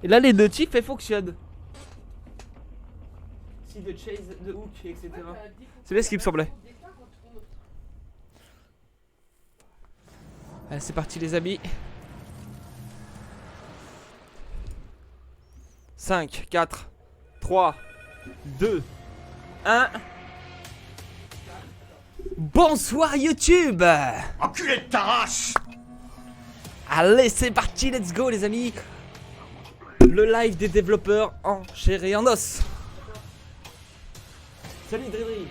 Et là les notifs elles fonctionnent. Si de chase, de hook, etc. C'est bien ce qui me semblait. Allez c'est parti les amis. 5, 4, 3, 2, 1. Bonsoir YouTube. Enculé de ta race! Allez c'est parti, let's go les amis. Le live des développeurs en chair et en os. Salut Dredge.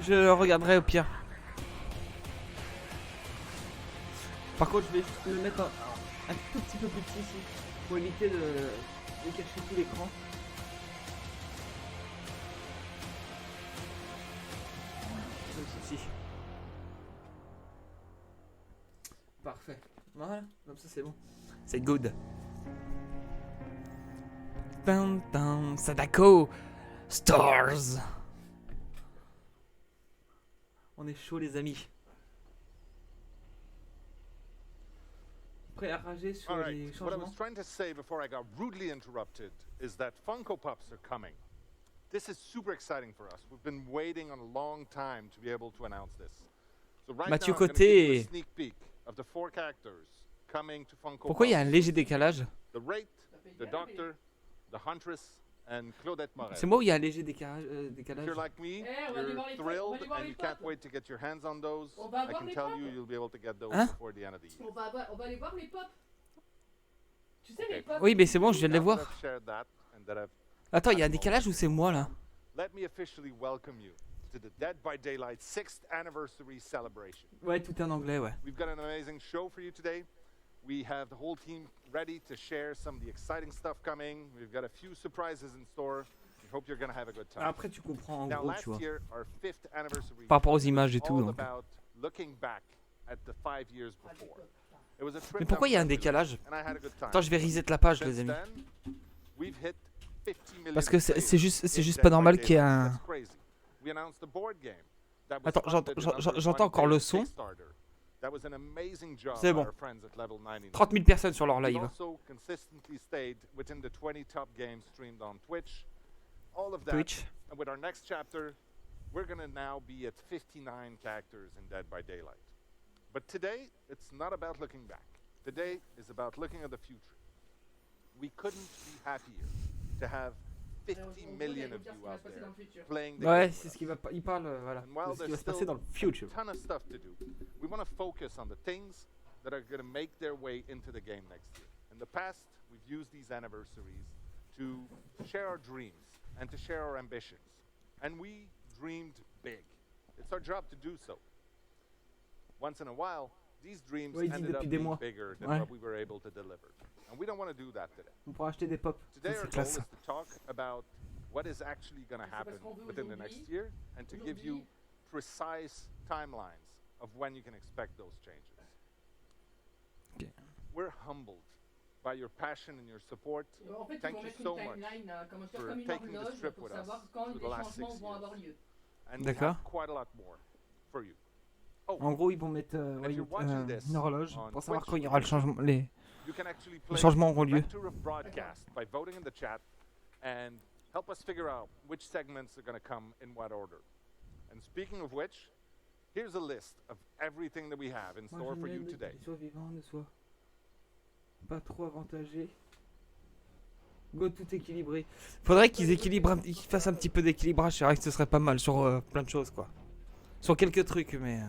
Je regarderai au pire. Par contre je vais juste le mettre un tout petit peu plus petit ici pour éviter de cacher tout l'écran. Ici. Parfait. Voilà, comme ça c'est bon. C'est good. Sadako Stars. On est chaud les amis. Prêt à rager sur les changements. What I was trying to say before I got rudely interrupted is that Funko Pops are coming. This is super exciting for us. We've been waiting on a long time to be able to announce this. So right Mathieu now, I'm going to give you a Côté. sneak peek of the 4 characters coming to Funko Pourquoi il y a un Pops. léger décalage? The Wraith, the Doctor, the Huntress, and Claudette Morel. C'est moi où il y a un léger If décalage? you're like me, on va aller you're voir les potes, thrilled voir and les you can't potes. wait to get your hands on those. On va I voir can les tell potes. you you'll be able to get those Hein? before the end of the year. On va aller voir les pop. Tu sais, Ok. les pop. Oui mais c'est bon, je viens de les Now that voir. I've shared that and that I've Attends, il y a un décalage ou c'est moi là? Let me officially welcome you to the Dead by Daylight 6th anniversary celebration. Ouais, tout est en anglais, ouais. We've got an amazing show for you today. We have the whole team ready to share some of the exciting stuff coming. We've got a few surprises in store. We hope you're going to have a good time. Après tu comprends en Now, gros, last tu vois. year, our 5th anniversary Par rapport aux was images et tout, all donc. about looking back at the 5 years before. It was a trip Mais pourquoi il y a un down memory lane, décalage? and I had a good time. Attends, je vais reset la page les Since amis. then, we've hit 50 million Parce que c'est players juste in pas Dead by normal qu'il y ait Daylight. un... That's crazy. We announced a board game that was Attends, funded in under j'entends one encore le big son. Kickstarter. That was an amazing job C'est by bon. our friends at Level 99. 30 000 personnes sur leur We've live. also consistently stayed within the 20 top games streamed on Twitch. All of that. Twitch. And with our next chapter, we're going to now be at 59 characters in Dead by Daylight. But today, it's not about looking back. Today is about looking at the future. We couldn't be happier to have 50 million of you out there playing the game Ouais, with c'est us. ce qui va... Il parle, voilà, And while de ce qui there's va se passer still dans le future. a ton of stuff to do, we want to focus on the things that are going to make their way into the game next year. In the past, we've used these anniversaries to share our dreams and to share our ambitions. And we dreamed big. It's our job to do so. Once in a while, these dreams Ouais, il dit ended up depuis des being mois. bigger than Ouais. what we were able to deliver. And we don't want to do that today. On pourra acheter des pop. Today Ça, our c'est goal classe. is to talk about what is actually going to C'est parce happen qu'on veut within the next aujourd'hui- year and to give you precise timelines of when you can expect those changes. Okay. We're humbled by your passion and your support. En fait, ils Thank vont you mettre so une much timeline, comme for une taking this horloge, trip pour with us savoir quand through les the last changements 6 vont avoir years. lieu. And we D'accord. have quite a lot more for you. Oh, En gros, ils vont mettre if you're watching this une horloge on pour savoir Twitch, quand il y aura le changement, les you can actually play changements auront lieu. vector of broadcast by voting in the chat and help us figure out which segments are going to come in what order. And speaking of which, here's a list of everything that we have in store for you today. Ne sois vivant, ne sois pas trop avantagé. Go tout équilibré. Faudrait qu'ils équilibrent, qu'ils fassent un petit peu d'équilibrage. C'est vrai que ce serait pas mal sur plein de choses quoi. Sur quelques trucs, mais.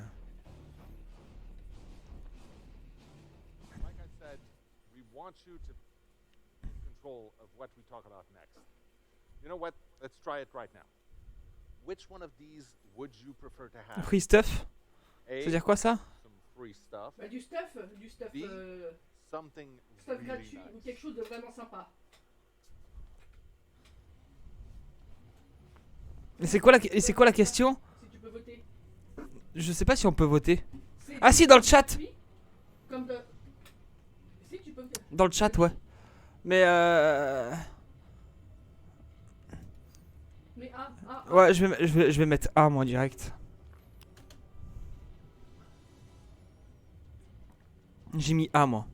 Like I said, we want you to be in control of what we talk about next. You know what? Let's try it right now. Which one of these would you prefer to have? Free stuff. A, Ça veut dire quoi ça? some free stuff. Bah, du stuff, B, something stuff really gratuit ou nice. quelque chose de vraiment sympa. Et c'est quoi la question? Si tu peux voter. Je sais pas si on peut voter. C'est Ah si, dans le chat. gratuit, comme de... Si tu peux. Dans le chat, ouais. Mais Mais ouais, je vais mettre A moi direct. J'ai mis A moi.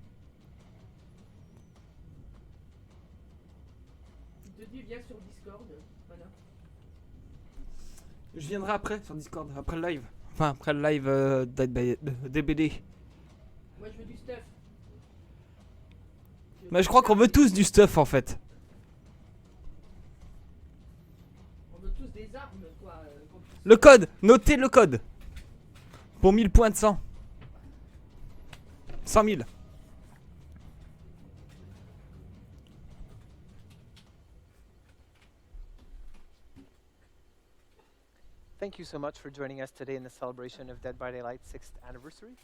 Il te dit viens sur Discord. Voilà. Je viendrai après sur Discord, après le live. Enfin, après le live DBD. Moi je veux du stuff. Mais je crois qu'on veut tous du stuff en fait. On veut tous des armes quoi. Qu'on puisse- Le code, notez le code. Pour 1000 points de 100. 100 000. Thank you so much for joining us today in the celebration of Dead by Daylight's 6th anniversary.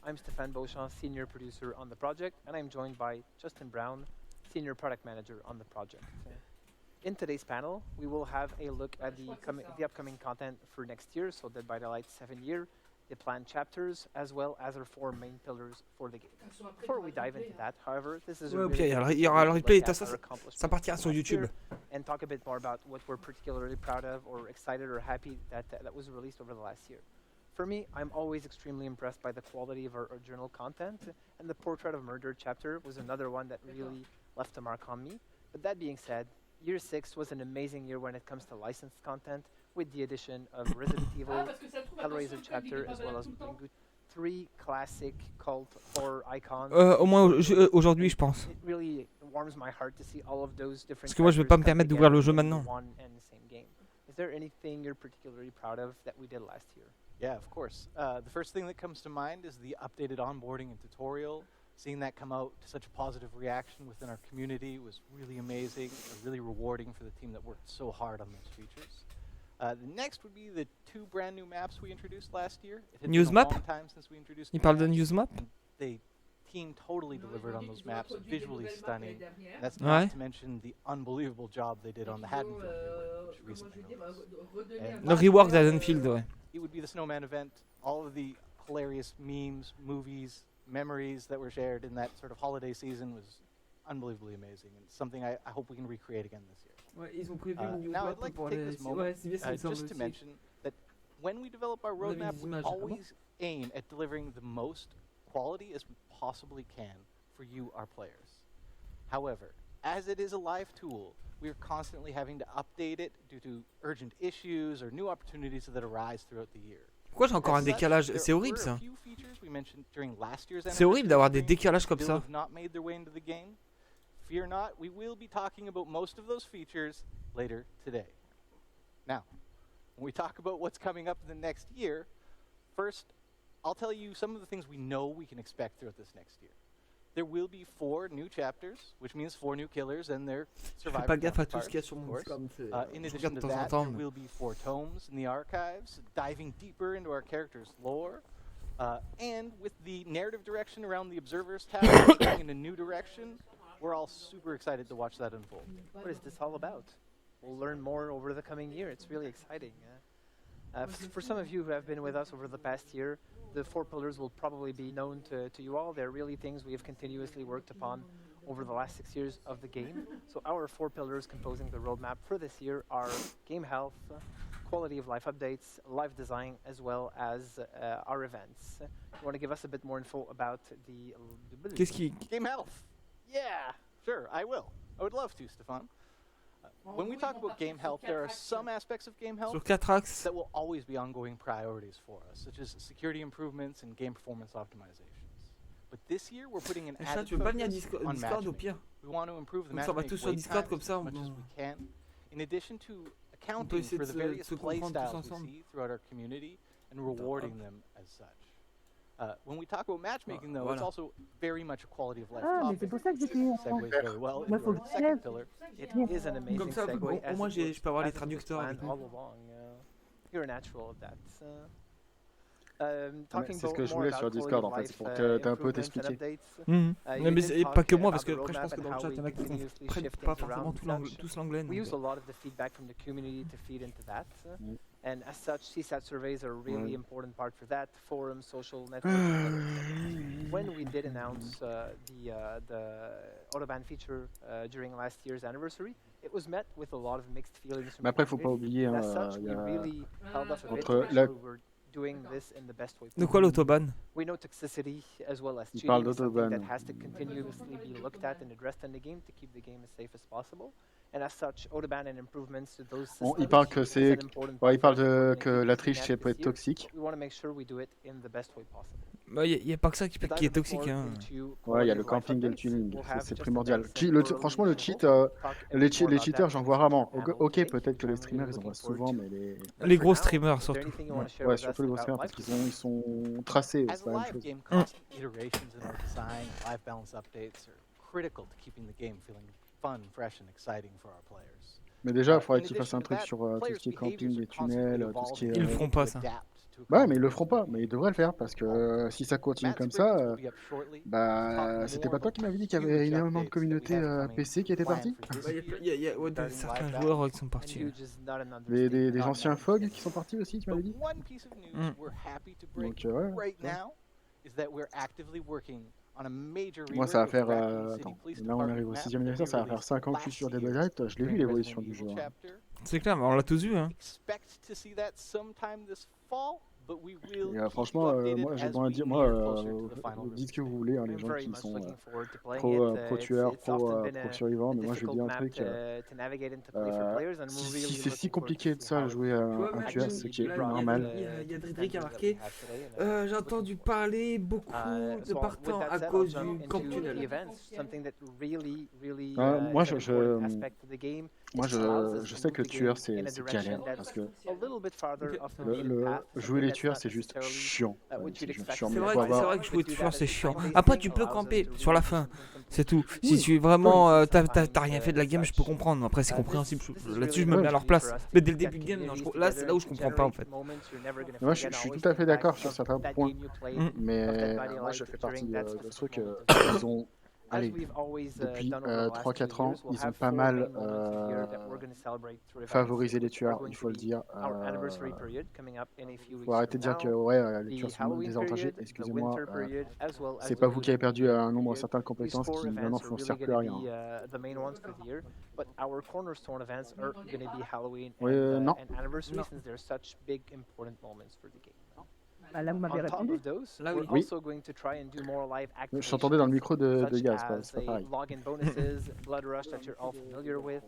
I'm Stéphane Beauchamp, Senior Producer on the project, and I'm joined by Justin Brown, Senior Product Manager on the project. In today's panel, we will have a look at the upcoming content for next year, so Dead by Daylight's 7th year, the planned chapters, as well as our 4 main pillars for the game. Before we dive into that, however, this is a Ouais, really puis good il y aura le opportunity replay, to look at ça our accomplishments ça partira sur last YouTube. year and talk a bit more about what we're particularly proud of or excited or happy that was released over the last year. For me, I'm always extremely impressed by the quality of our original content, and the Portrait of Murder chapter was another one that really left a mark on me. But that being said, year 6 was an amazing year when it comes to licensed content, with the addition of Resident Ah, Evil, parce que ça se trouve, Hellraiser attention, chapter, Kevin, as well as tout le temps. Ringu, 3 classic cult horror icons. Au moins aujourd'hui je pense. It really warms my heart to see all of those different Parce que moi je vais chapters pas me come permettre d'ouvrir le jeu together in maintenant. one and the same game. Is there anything you're particularly proud of that we did last year? Yeah, of course. The first thing that comes to mind is the updated onboarding and tutorial. Seeing that come out to such a positive reaction within our community was really amazing, really rewarding for the team that worked so hard on those features. The next would be the 2 brand new maps we introduced last year. It had News been a map? long time since we introduced Il new parle de maps, news map? and the team totally Non, delivered ils on ont those dit qu'ils ont maps, introduit des visually nouvelles maps stunning. l'année dernière. That's Ouais. not to mention the unbelievable job they did Et on the qu'ils ont, Haddonfield reward, which comment je recently veux dire, released. redonné And un Le peu rework de- d'Haddonfield, ouais. It would be the Snowman event, all of the hilarious memes, movies, memories that were shared in that sort of holiday season was unbelievably amazing, and something I hope we can recreate again this year. Ouais, ils ont prévu une news now, map I'd like to pour take this moment, c'est bien, ça me semble just to aussi. mention that when we develop our On avait roadmap, des we images. Ah bon? always aim at delivering the most quality as we possibly can for you, our players. However, as it is a live tool, we are constantly having to update it due to urgent issues or new opportunities that arise throughout the year. Pourquoi j'ai encore un As such, décalage? there C'est horrible were a ça. few features we mentioned during last year's C'est horrible d'avoir des anniversary décalages comme still ça. have not made their way into the game. Fear not, we will be talking about most of those features later today. Now, when we talk about what's coming up in the next year, first, I'll tell you some of the things we know we can expect throughout this next year. There will be 4 new chapters, which means 4 new killers and their Je fais survivor pas gaffe à tout counterparts, ce qu'il y a sur of mon course. Discord. c'est- In Je addition regarde de to temps en that, temps. there mais- will be 4 tomes in the archives, diving deeper into our characters' lore. And with the narrative direction around the Observer's Tower going in a new direction, we're all super excited to watch that unfold. What is this all about? We'll learn more over the coming year. It's really exciting. For some of you who have been with us over the past year, the 4 pillars will probably be known to you all. They're really things we have continuously worked upon over the last 6 years of the game. So our 4 pillars composing the roadmap for this year are game health, quality of life updates, live design, as well as our events. You want to give us a bit more info about the... Qu'est-ce qui. Game health. Yeah, sure, I will. I would love to, Stefan. When we talk about game health, there are some aspects of game health Sur 4 axes. that will always be ongoing priorities for us, such as security improvements and game performance optimizations. But this year, we're putting an Et ça, added tu veux pas venir focus Discord on au pire? matchmaking. We want to improve the Comme ça, on va matchmaking tous sur wait Discord, times comme ça, as much as on- we can. In addition to peut accounting essayer for de the se- various se play comprendre tous styles we ensemble. see throughout our community and rewarding them as such. When we talk about matchmaking, though, it's Voilà. also very much a quality of life Ah, mais topic. c'est pour ça que j'ai pris enfant. Segues very well Moi, into faut our que tu second lèves. pillar. It is an amazing Comme ça, segue. au as moins, it je was- peux avoir les as it was traducteurs avec planned nous. all along. You're a natural of that. mais Talking c'est ce que je more voulais about sur quality Discord, of en fait, life, c'est pour t'aider un peu improvements and t'expliquer. updates. Mhm. You Non, mais did c'est talk pas que moi, about parce que the après, je pense que roadmap dans le and chat, how il y en a we qui continuously comprennent shift pas things forcément around tout and such. tous l'anglais. We donc, use a lot of the feedback from the community to feed into that. Mm. And as such, CSAT surveys are a really Ouais. important part for that. Forums, social networks. When we did announce the Autobahn feature during last year's anniversary, it was met with a lot of mixed feelings. from Mais après, the faut pas community. oublier, And hein, as such, il we y a really held off a bit entre to make la- sure we were doing this in the best way De quoi l'autobahn? We know toxicity as well as Il cheating parle is something that d'autobahn. has to continuously be looked at and addressed in the game to keep the game as safe as possible. And as such, autobahn and improvements to those systems Il parle que is c'est, an important ouais, il parle part that we're de gonna que keep la looking triche at ça peut this être year. toxique. We want to make sure we do it in the best way possible. Bah, y a pas que ça qui est toxique. Hein. Ouais, il y a le camping et le tuning, c'est primordial. Franchement, le cheat, les cheaters, j'en vois rarement. Ok, peut-être que les streamers, ils en voient souvent, mais les gros streamers surtout. Ouais, surtout les gros streamers parce qu'ils sont tracés, As c'est a la même live chose. game, constant iterations in our design, live balance updates are critical to keeping the game feeling fun, fresh, and exciting for our players. Mais déjà, il In faudrait qu'ils addition fassent un to truc that, sur tout players' ce qui est camping, behaviors les are constantly tunnels, tout ce qui evolving est... Ils le feront pas ça. Ouais, mais ils le feront pas, mais ils devraient le faire parce que si ça continue comme ça, bah c'était pas toi qui m'avais dit qu'il y avait énormément de communautés PC qui étaient parties? Il y a certains joueurs qui sont partis. Des anciens FOG qui sont partis aussi, tu m'avais dit? Donc ouais. right now is that we're actively working on a major Moi ça va rework of faire... Raccoon City attends, Police là on arrive Department au map 6ème that anniversaire, ça va faire released 5 ans que je suis sur last Devloppeur, je l'ai vu during l'évolution Resident du Evil jeu. Hein. Chapter. C'est clair, mais on l'a tous vu. Hein. Expect to see that sometime this fall, but we will Et keep franchement, you updated moi j'ai as beau à we dire, near closer to the final dites ce que release vous voulez, hein, les gens qui sont pro tueurs, pro survivants, mais moi je dis un truc, si c'est si compliqué de ça de jouer à un tueur, ce qui est normal. Il y a Dredge qui a marqué. J'ai entendu parler beaucoup de partants à cause du camp tunnel. Moi je sais que le tueur c'est galère parce que jouer les tueurs c'est juste chiant. C'est vrai que jouer tueur c'est chiant. Après tu peux camper sur la fin, c'est tout. Si tu vraiment t'as rien fait de la game, je peux comprendre. Après c'est compréhensible. Là-dessus je me mets à leur place. Mais dès le début de game, non, là c'est là où je comprends pas en fait. Moi je suis tout à fait d'accord sur certains points, mais moi je fais partie de ce truc qu'ils ont. Allez, depuis 3-4 ans, ils ont pas mal favorisé les tueurs, il faut le dire. Faut arrêter de dire que ouais, les tueurs sont désavantagés, excusez-moi. C'est pas vous qui avez perdu un nombre certain de compétences qui maintenant ne servent plus à rien. Non. Là, vous m'avez répondu. Là, oui. Oui. Je t'entendais dans le micro de Gaz, c'est pas pareil. Login bonuses, Blood Rush that you're all familiar with,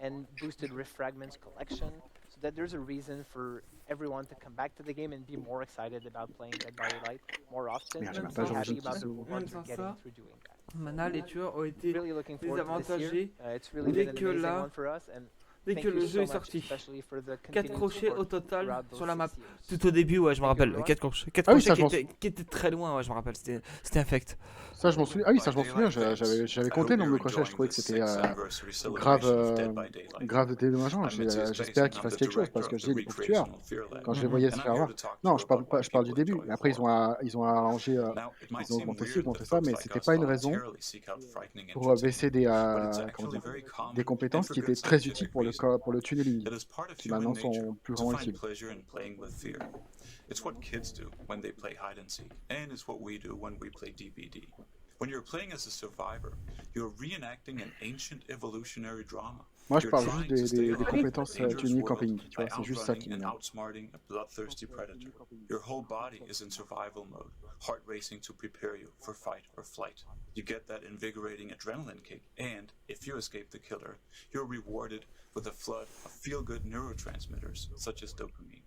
and boosted Rift Fragments collection, so that there's a reason for everyone to come back to the game and be more excited about playing Dead by Daylight more often, Merde, and be happy about the rewards Même sans you're getting ça, through doing that. Maintenant les tueurs ont été Really looking forward to this year. désavantagés It's really dès been an que amazing là- one for us, and dès thank que you le so jeu est much, sorti. especially for the 4 continued crochets au support total throughout those sur la map. 6 years. Tout au début, ouais, je me rappelle. everyone. 4 crochets, Ah oui, ça, crochets qui étaient très loin, ouais, je me rappelle. C'était infect. Ça je m'en souviens. Ah oui, ça je m'en souviens. J'avais compté le nombre de crochets. Je trouvais que c'était grave dédommageant. J'espère qu'ils fassent quelque chose parce que j'ai des pauvres tueurs. Quand je les voyais se faire avoir. Non, je parle du début. Mais après ils ont arrangé, ils ont augmenté ci, augmenté ça, mais c'était pas une raison pour baisser des compétences qui étaient très utiles pour le tunneling, qui maintenant sont plus vraiment utiles. It's what kids do when they play hide and seek, and it's what we do when we play DBD. When you're playing as a survivor, you're reenacting an ancient evolutionary drama. Moi, je parle juste des compétences tuning camping. Tu vois, c'est juste ça qui m'énerve. Outsmarting a bloodthirsty predator. Your whole body is in survival mode, heart racing to prepare you for fight or flight. You get that invigorating adrenaline kick, and if you escape the killer, you're rewarded with a flood of feel-good neurotransmitters such as dopamine.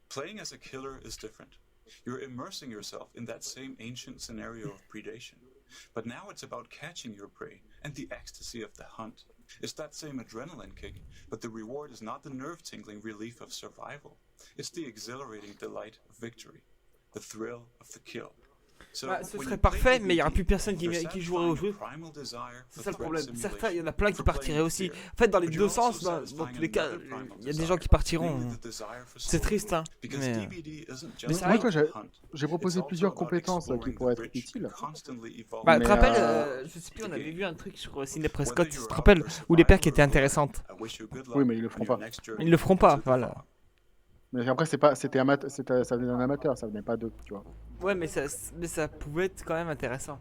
Playing as a killer is different. You're immersing yourself in that same ancient scenario of predation. But now it's about catching your prey and the ecstasy of the hunt. It's that same adrenaline kick, but the reward is not the nerve-tingling relief of survival. It's the exhilarating delight of victory, the thrill of the kill. Ce serait parfait, mais il n'y aura plus personne qui jouerait au jeu. C'est ça le problème. Certains, il y en a plein qui partiraient aussi. En fait, dans les deux sens, dans tous les cas, il y a des gens qui partiront. C'est triste, hein. Mais c'est vrai. Moi, j'ai proposé plusieurs compétences qui pourraient être utiles. Bah, tu te rappelles, je sais plus, on avait vu un truc sur Ciné Prescott, tu te rappelles, où les perks étaient intéressantes. Oui, mais ils le feront pas. Ils le feront pas, voilà. Mais après, ça venait d'un amateur, ça venait pas d'eux, tu vois. Ouais, mais ça pouvait être quand même intéressant.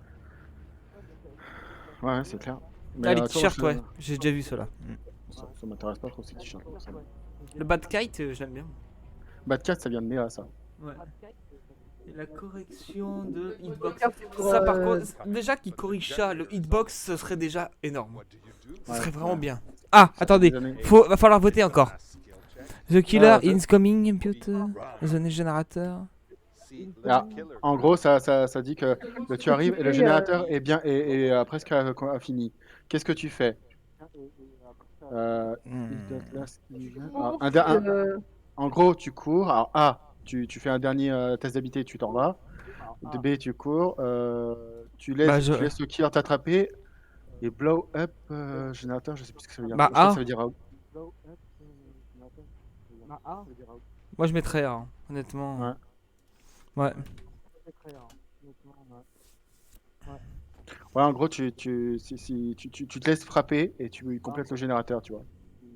Ouais, c'est clair. Ah, les t-shirts, ouais, j'ai déjà vu cela. Ça m'intéresse pas trop ces t-shirts. Le Bad Kite, j'aime bien. Bad Cat, ça vient de Néa, ça. Ouais. Et la correction de hitbox. Pour, Ça par contre, déjà qu'il corrige ça, le hitbox, ce serait déjà énorme. What do you do? Ce serait vraiment ouais. bien. Ah, attendez, va falloir voter encore. Skill check. The killer Ah, is coming, computer. The générateur. See, let Ah, the killer en gros, ça dit que tu arrives et le générateur est bien presque fini. Qu'est-ce que tu fais? If that last event- Oh, En gros, tu cours. Alors A, tu fais un dernier test d'habilité, tu t'en vas. De B, tu cours. Tu laisses le killer t'attraper. Et blow up générateur, je sais plus ce que ça veut dire. Bah, Je crois que A. ça veut dire out. Moi je mettrais A, hein, honnêtement. Ouais. Ouais, en gros, tu te laisses frapper et tu complètes le générateur, tu vois.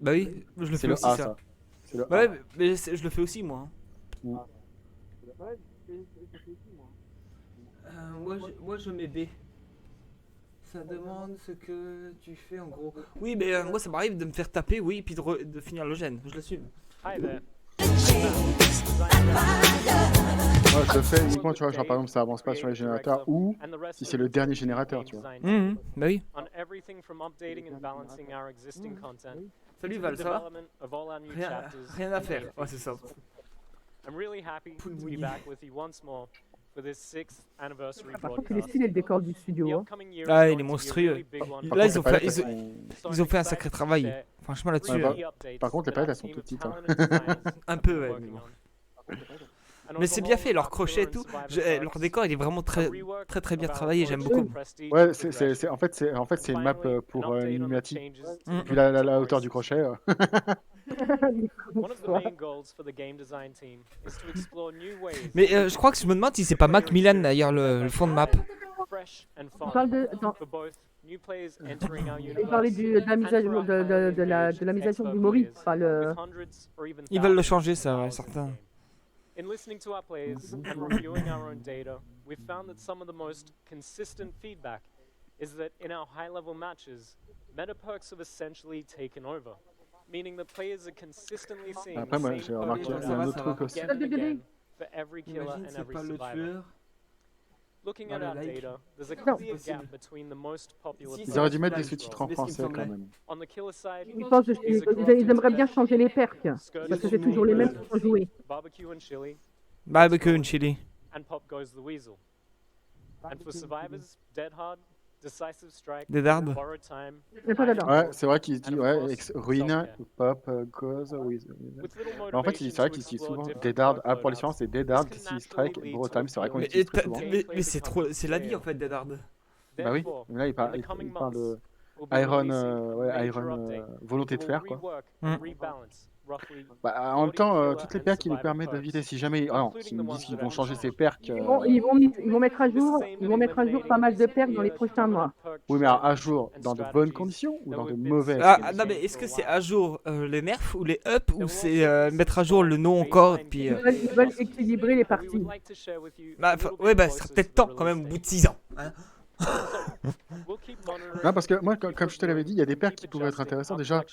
Bah oui, je le C'est fais le aussi A, ça. ça. C'est le A. Ouais, mais je le fais aussi moi. Mm. Moi je mets B. Ça demande ce que tu fais en gros. Oui, mais moi ça m'arrive de me faire taper, oui, puis de finir le gène, je l'assume. Hi there. Ouais, je le fais uniquement, tu vois, genre par exemple, ça avance pas sur les générateurs ou si c'est le dernier générateur, tu vois. Bah oui. On everything from updating and balancing our existing content. Salut to Val, the ça va? development of all our new Rien, chapters. rien à faire. Ouais, c'est ça. I'm really happy to be back with you once more for this 6th anniversary Par contre, il est broadcast. stylé le décor du The studio. Hein. upcoming year Ah, is il est going to be a monstrueux. really big one. Là, ils ont Par fait, contre, ils ont fait un sacré travail. Franchement, là-dessus, Par contre, les palettes, elles sont toutes petites, hein. un peu, ouais. Mais, bon. Mais c'est bien fait, leur crochet et tout. Leur décor, il est vraiment très bien travaillé. J'aime beaucoup. Ouais, en fait, c'est une map pour Illuminati. Vu la hauteur du crochet. One of the main goals for the game design team is to explore new ways. Mais je crois que je me demande si c'est pas Macmillan d'ailleurs le fond de map. Fresh and On parle fun de. Attends, for both new players entering our il parlait universe de la mise à jour de la mise à jour du Mori. Enfin, le. with hundreds or even Ils veulent le thousands changer, of ça, ouais, hours in the certains. game. In listening to our players and reviewing our own data, we've found that some of the most consistent feedback is that in our high-level matches, meta perks have essentially taken over, meaning that players are consistently seeing Après, the moi, same j'ai remarqué perk un loadouts autre truc aussi. again and again for every killer Imagine, and c'est every pas le survivor. tueur. Looking at Dans our le like. data, there's a Non. clear gap between the most popular Si, Ils auraient dû perks mettre and des sous-titres controls. en français quand même. On the killer side, Ils pensent ils aimeraient bien changer les perks. Parce que c'est toujours les mêmes qui sont joués. barbecue and chili, Barbecue and chili. and pop goes the weasel. And for survivors, dead hard, decisive strike, Des dards. borrowed time, Il n'y a pas d'adore. Ouais, c'est vrai qu'ils disent ruine, pop, cause, with little En fait, c'est vrai qu'ils disent souvent Dead Hard. Ah, pour les différences, c'est Dead Hard, DC Strike, Borrow Time. C'est vrai qu'on Mais, utilise très souvent. c'est trop, c'est la vie en fait, Dead Hard. Bah oui, mais là, il parle de Iron volonté de faire, quoi. Bah, en même temps, toutes les perks qui nous permettent d'éviter, si jamais. Ah non, s'ils nous disent qu'ils vont changer ces perks. Ils vont mettre à jour pas mal de perks dans les prochains mois. Oui, mais à jour, dans de bonnes conditions ou dans de mauvaises Ah conditions? non, mais est-ce que c'est à jour les nerfs ou les up ou c'est mettre à jour le nom encore et puis. Ils veulent équilibrer les parties. Bah, ouais, bah, ça serait peut-être temps quand même au bout de 6 ans. Hein. Non, parce que moi, comme je te l'avais dit, il y a des perks qui pourraient être intéressants. Déjà,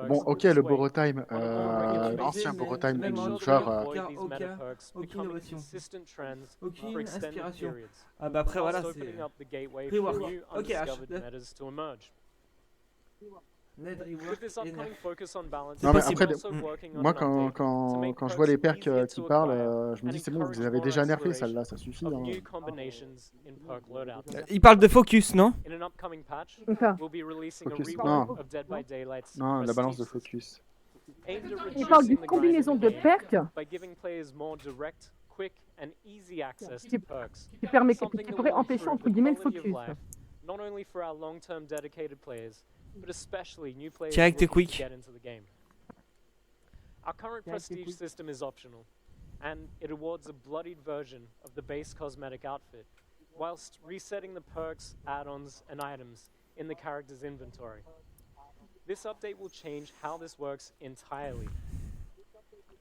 bon, ok, le Borrow Time, l'ancien Borrow Time, genre. Aucune innovation. Aucune inspiration. Ah bah après voilà, c'est. Rework. Ok, H. Net rework et nerf. Non, mais après, moi, quand je vois les perks qui parlent, je me dis, c'est bon, vous les avez déjà nerfés, celle-là, ça suffit. Hein. Il parle de focus, non? Focus, non, la balance de focus. Il parle d'une combinaison de perks qui pourrait empêcher entre guillemets le focus. But especially new players Direct looking to quick. get into the game. Our current prestige system is optional, and it awards a bloodied version of the base cosmetic outfit, whilst resetting the perks, add-ons, and items in the character's inventory. This update will change how this works entirely.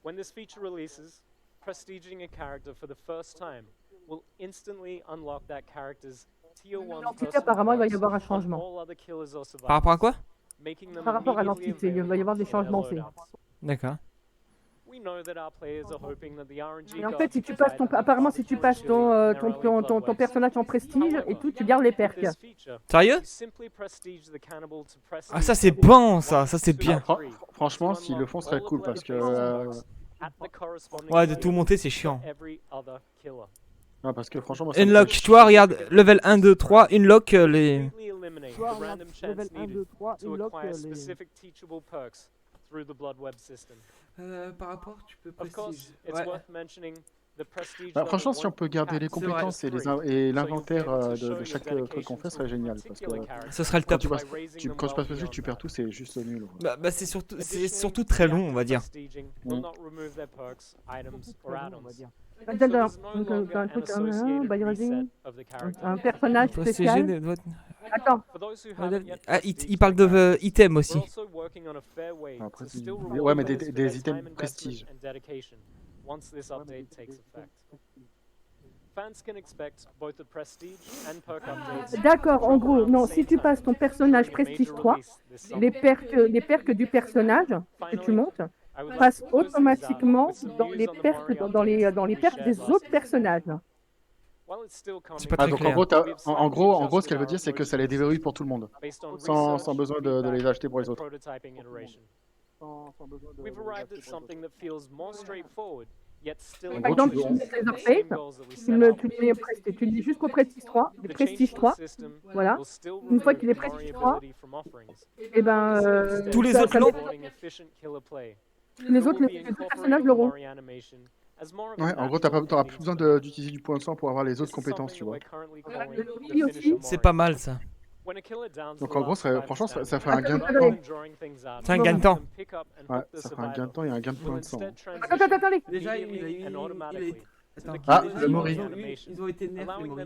When this feature releases, prestiging a character for the first time will instantly unlock that character's L'entité, apparemment, il va y avoir un changement. Par rapport à quoi? Par rapport à l'entité, il va y avoir des changements aussi. D'accord. We know that our players are hoping that the RNG Et en gods fait, si tu passes ton, provide apparemment, si tu passes ton personnage en prestige et tout, tu gardes les perks. Sérieux? you simply prestige the cannibal to Ah ça prestige c'est level bon ça 1, c'est 2, bien. 3 Franchement, to s'ils le font, ce serait unlock cool all parce of que. the base perks at the corresponding Ouais de level tout monter c'est for chiant. every other killer. Non, parce que franchement, moi, ça me Unlock, fait tu vois regarde, level 1, 2, 3, unlock les... Completely eliminate Tu vois, the random chance level 1, needed 2, 3, to unlock acquire les... specific teachable perks through the blood web system. Par rapport, tu peux Of course, it's worth mentioning the prestige Bah, level franchement, si on peut garder les cap compétences et is 3, et so l'inventaire you'll be able to de show chaque your truc qu'on fait, ce dedication serait to a génial. Parce que particular character Ce serait le quand top. tu passes, by raising them quand je well passe dessus, beyond tu perds that. tout, c'est juste nul. Bah c'est surtout Additionally, très the long act on of va dire. prestiging will not remove their perks, items, or add-ons. So D'accord, there's no donc longer un an truc, associated by reset raising, of the character. un personnage Protéger spécial. les doigts. Attends, For those who haven't yet Ah prestiged il parle their de characters, items we're aussi. also working on a fair way Après, to c'est- still ouais, reward mais des players for their items time investment prestige. and dedication once this update takes effect. Fans can expect both the prestige and perk updates. d'accord, en drop gros, around non, the si same tu time passes ton personnage during a major prestige 3, release this summer. les perks du personnage que tu montes I would like passent to close things out automatiquement with some dans news les on the perks, Mario dans les updates perks we des shared autres last week. personnages. While it's still coming, C'est pas très Donc clair. en gros, ce qu'elle veut dire, c'est que ça les déverrouille pour tout le monde, based on sans research, besoin de les feedback, acheter pour les and autres. prototyping iteration. We've arrived at something that feels more straightforward, yet still En Par gros, exemple, tu tu veux- mets les updates, goals that we tu set le out. tu mets au prestige, tu dis jusqu'au prestige 3, The prestige change to 3, the system voilà. will still Une fois remove qu'il est the prestige 3, variability from offerings. et ben Tous les autres ça l'ont. Supporting efficient killer play. les autres personnages l'auront. Ouais, en gros, t'auras plus besoin d'utiliser du point de sang pour avoir les autres compétences, tu vois. Oui, aussi. C'est pas mal ça. Donc en gros, franchement, ça fait un gain de Attends, temps. C'est un gain de temps. Ouais, ça fait un gain de temps et un gain de points de sang. Attends, allez. Déjà il a eu... Attends, Ah, déjà, le Mori. Ils ont été nerfs les Mori.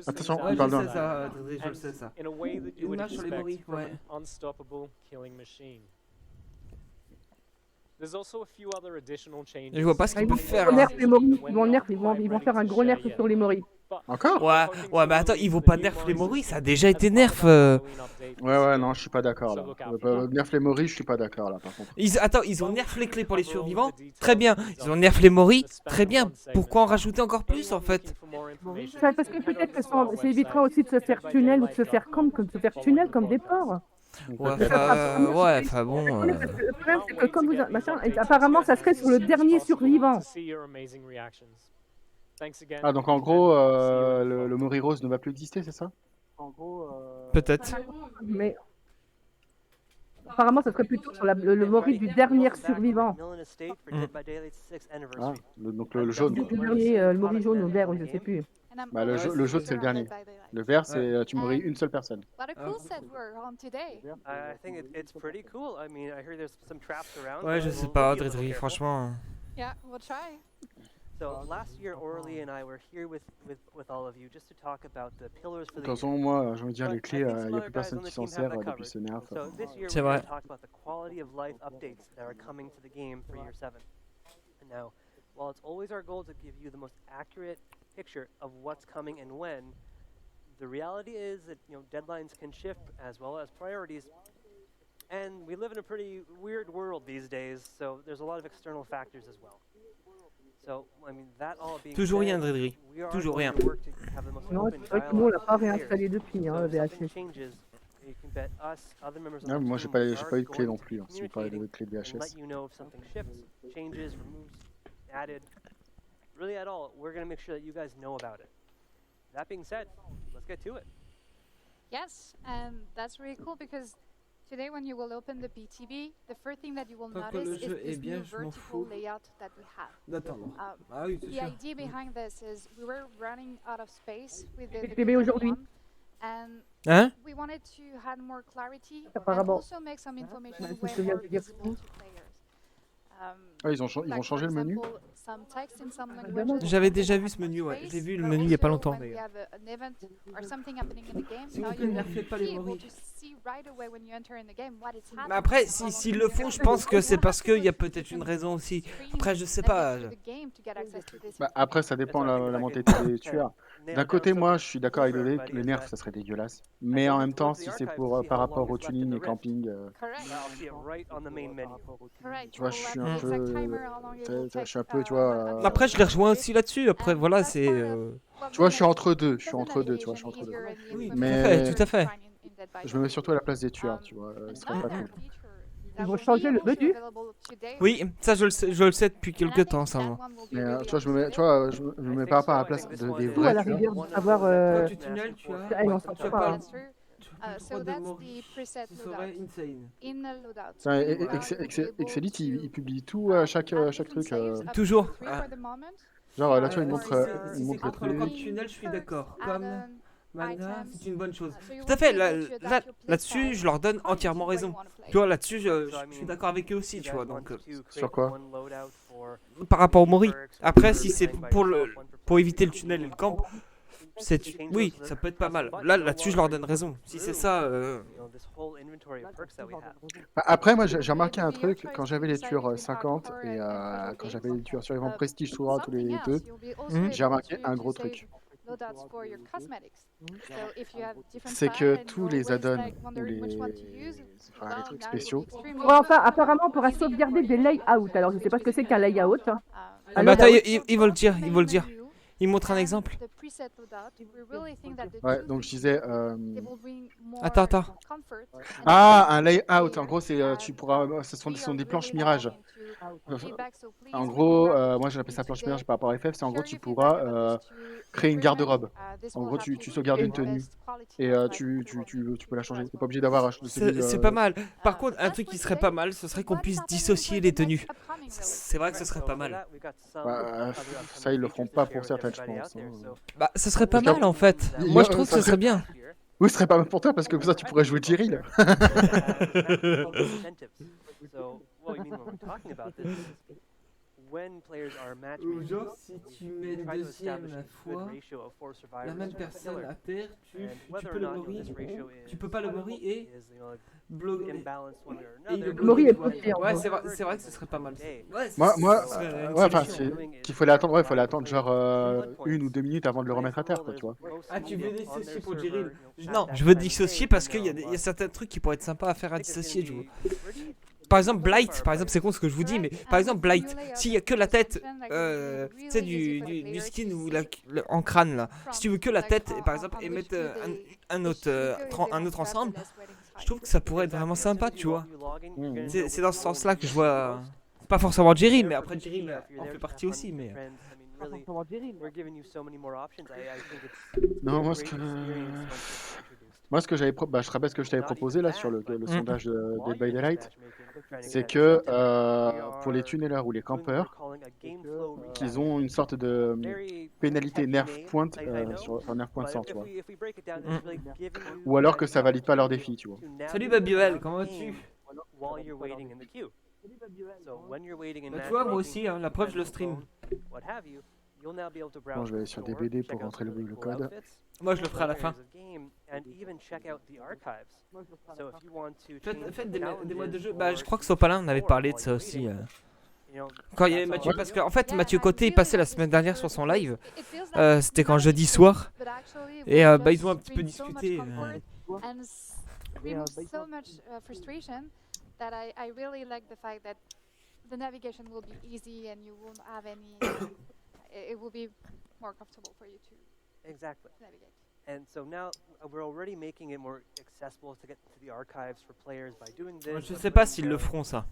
Attention, Ouais, il parle je sais d'un. ça, je le sais ça. Une image sur les Mori, ouais. Je vois pas ce qu'ils peuvent faire. Ils vont Hein. nerf les Mori, ils vont faire un gros nerf sur les Mori. Encore? Ouais, mais attends, ils vont pas nerf les Mori, ça a déjà été nerf. Ouais, non, je suis pas d'accord là. Nerf les Mori, je suis pas d'accord là par contre. Attends, ils ont nerf les clés pour les survivants, très bien. Ils ont nerf les Mori, très bien. Pourquoi en rajouter encore plus en fait? Parce que peut-être que ça évitera aussi de se faire tunnel ou de se faire tunnel comme des porcs. Ouais, enfin bon. Le problème c'est que comme vous machin, apparemment ça serait sur le dernier survivant. Ah, donc en gros, le Mori Rose ne va plus exister, c'est ça? Peut-être. Mais apparemment ça serait plutôt sur le Mori du dernier survivant. Ah, donc le jaune. Du dernier, le Mori jaune ou vert, je sais plus. Bah, le jaune, c'est le dernier. Le vert, c'est tu mourrais une seule personne. What a cool set we're on today. I think it's pretty cool. I mean, I hear there's some traps around. Ouais, je sais pas, Dredge, franchement. Yeah, we'll try. So last year, Orly and I were here with all of you just to talk about the pillars for De toute the façon, moi, j'ai envie de dire, les clés, il n'y a plus personne qui s'en sert depuis ce nerf. So this year C'est we're vrai. going to talk about the quality of life updates that are coming to the game for year 7. And now, while it's always our goal to give you the most accurate picture of what's coming and when, the reality is that deadlines can shift as well as priorities. And we live in a pretty weird world these days, so there's a lot of external factors as well. So, I mean, that all being Toujours said, rien, Dredge. we are Toujours going rien. to work to have the most Non, open c'est vrai que nous on l'a dialogue pas with players. réinstallé depuis, So le if something VHS. changes, you can bet us, other members of Ah, the moi, j'ai team, pas we eu are de clé going non to plus. Si vous parlez de clé de and let VHS. you know if something shifts, changes, removes, added, really at all. We're going to make sure that you guys know about it. That being said, let's get to it. Yes, and that's really cool because today when you will open the BTB, the first thing that you will Tant que notice le is jeu est this bien, new je m'en vertical fous layout that we have. d'attendre. Um, Ah oui, c'est The sûr. idea behind this is we were running out of space with the BTB aujourd'hui. one, and Hein? we wanted to add more clarity and Apparemment. also make some information c'est way ce que vient more de dire. visible to players. Ah, ils vont Like, changer for le menu? example, some text in some languages J'avais that déjà have vu ce much menu, ouais. space, J'ai vu le but menu il y a pas also longtemps when we d'ailleurs. have an event or something happening in the game, S'il now vous plaît, you nerfez will pas be les able Mori. to see Mais après, s'ils le font, je pense que c'est parce qu'il y a peut-être une raison aussi. Après, je sais pas. Bah, après, ça dépend la mentalité des tueurs. D'un côté, moi, je suis d'accord avec le nerf, ça serait dégueulasse. Mais en même temps, si c'est pour par rapport au tuning et camping, tu vois, je suis un peu, tu vois. Après, je les rejoins aussi là-dessus. Après, voilà, c'est. Tu vois, je suis entre deux. Tu vois, je suis entre deux. Oui, Mais tout à fait. je me mets surtout à la place des tueurs, tu vois. Ce serait pas cool. Ils vont changer le menu. Oui, ça je le sais depuis quelques temps, ça. Moi. Mais tu vois, je me mets par rapport à la place des Tout à vrais la tueurs. rigueur de savoir. Toi, du tunnel, tu as. Ah, non, ça Tu as pas. pas. So that's the preset Ce serait loadout. insane. In a loadout, Tiens, you will be able Excelite, il to, publie tout, chaque different truc. saves, up to Toujours. 3 for the moment. Genre là, tu vois, il For montre your le Entre le camp truc. tunnel, je suis d'accord. add-on, Comme Mana, items. c'est une bonne chose. So you Tout à will fait, be able to adapt your là-dessus, playstyle je leur donne according entièrement to what you raison. wanna play. Tu vois, là-dessus, je suis d'accord avec eux aussi, tu vois. Donc, Sur quoi? par rapport au Mori. Après, si c'est pour éviter le tunnel et le camp, oui, ça peut être pas mal. Là-dessus, je leur donne raison. Si c'est ça. Après, moi, j'ai remarqué un truc quand j'avais les tueurs 50 et quand j'avais les tueurs survivants prestige souvent tous les deux, j'ai remarqué un gros truc. C'est que tous les add-ons ou les trucs spéciaux. Ouais, enfin, apparemment, on pourra sauvegarder des layouts. Alors, je sais pas ce que c'est qu'un layout. Hein. Ah, mais attends, ils vont le dire, ils vont le dire. Il montre un exemple. Ouais, donc je disais. Attends. Ah, un layout. En gros, c'est tu pourras. Ce sont des planches mirages. En gros, moi j'appelle ça planche mirage par rapport à FF. C'est en gros, tu pourras créer une garde-robe. En gros, tu sauvegardes une tenue et tu peux la changer. T'es pas obligé d'avoir C'est pas mal. Par contre, un truc qui serait pas mal, ce serait qu'on puisse dissocier les tenues. C'est vrai que ce serait pas mal. Bah, ça, ils le feront pas pour certaines, je pense. Bah, ce serait pas mal en fait. Moi, je trouve que ce serait bien. Oui, ce serait pas mal pour toi parce que comme ça, tu pourrais jouer Jiril. Ou genre, si tu mets une deuxième fois la même personne à terre, tu peux le mori, tu peux pas le mori et bloquer. Le mori est bloqué. Ouais, c'est vrai que ce serait pas mal. Ouais, enfin, qu'il faut l'attendre. Ouais, il faut l'attendre genre 1 ou 2 minutes avant de le remettre à terre, quoi, tu vois. Ah, tu veux dissocier pour Jiril? Non, je veux dissocier parce qu'il y a certains trucs qui pourraient être sympas à faire à dissocier, je vois. Par exemple, Blight, par exemple, c'est con ce que je vous dis, mais par exemple, Blight, s'il y a que la tête, tu sais, du skin ou en crâne là, si tu veux que la tête, par exemple, et mettre un autre ensemble, je trouve que ça pourrait être vraiment sympa, tu vois. C'est dans ce sens-là que je vois. Pas forcément Jerry, mais après Jerry en fait partie aussi, mais. Non, moi, ce que j'avais, je rappelle ce que je t'avais proposé là sur le sondage de Dead by Daylight, c'est que pour les tunnelers ou les campeurs, qu'ils ont une sorte de pénalité nerf point sur nerf point 100, tu vois. Ou alors que ça valide pas leur défi, tu vois. Salut Babuel, comment vas-tu? Bah, tu vois, moi aussi, hein, la preuve, je le stream. Bon, je vais aller sur DBD pour rentrer le code. Moi, je le ferai à la fin. Faites des modes de jeu. Bah, je crois que Sopalin on avait parlé de ça aussi. Quand il y avait Mathieu, parce qu'en fait, Mathieu Côté est passé la semaine dernière sur son live. C'était quand jeudi soir. Et bah, ils ont un petit peu discuté. That I really like the fact that the navigation will be easy and you won't have any. It will be more comfortable for you to navigate. And so now we're already making it more accessible to get to the archives for players by doing this. Je sais pas s'ils le feront ça.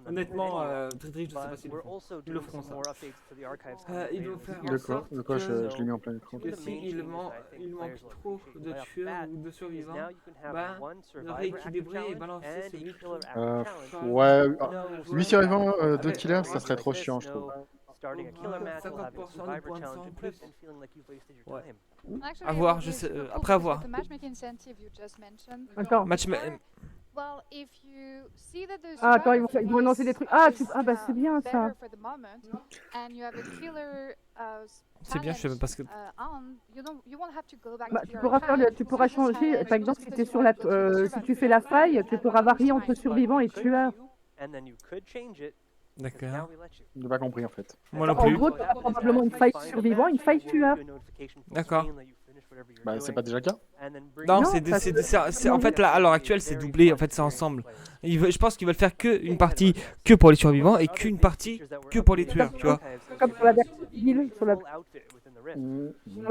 Honnêtement, Dredge, je sais pas s'ils le feront ça. Ils vont faire en sorte le quoi, je l'ai mis en plein écran. Que s'il manque trop de tueurs ou de survivants, bah, le rééquilibrer et balancer celui qui... Ouais, 8 survivants, 2 killers, ça serait trop chiant, je trouve. 50% du point de sang en plus. Ouais. À voir, je sais, après à voir. Attends. Well, if you see that the Ah, attends, survivor ils vont annoncer des trucs. Bah c'est bien ça. better for the moment, and you have a killer C'est bien, je sais même pas ce que. on, you won't have to go back Bah, to tu your pourras faire archive. tu pourras You just changer. have Par it exemple, si because t'es you sur want la, to choose the si tu survivor fais la first faille, tu and pourras then varier it's entre fine. survivant et tueur. And then you could change it. D'accord. J'ai pas compris en fait. Moi non En plus. gros, tu auras probablement une faille survivant, une faille tueur. D'accord. Bah c'est pas déjà le cas. Non, Non, c'est en fait là à l'heure actuelle c'est doublé, en fait c'est ensemble. Je pense qu'ils veulent faire une partie que pour les survivants et qu'une partie que pour les tueurs, tu vois. Comme sur la version civile, sur la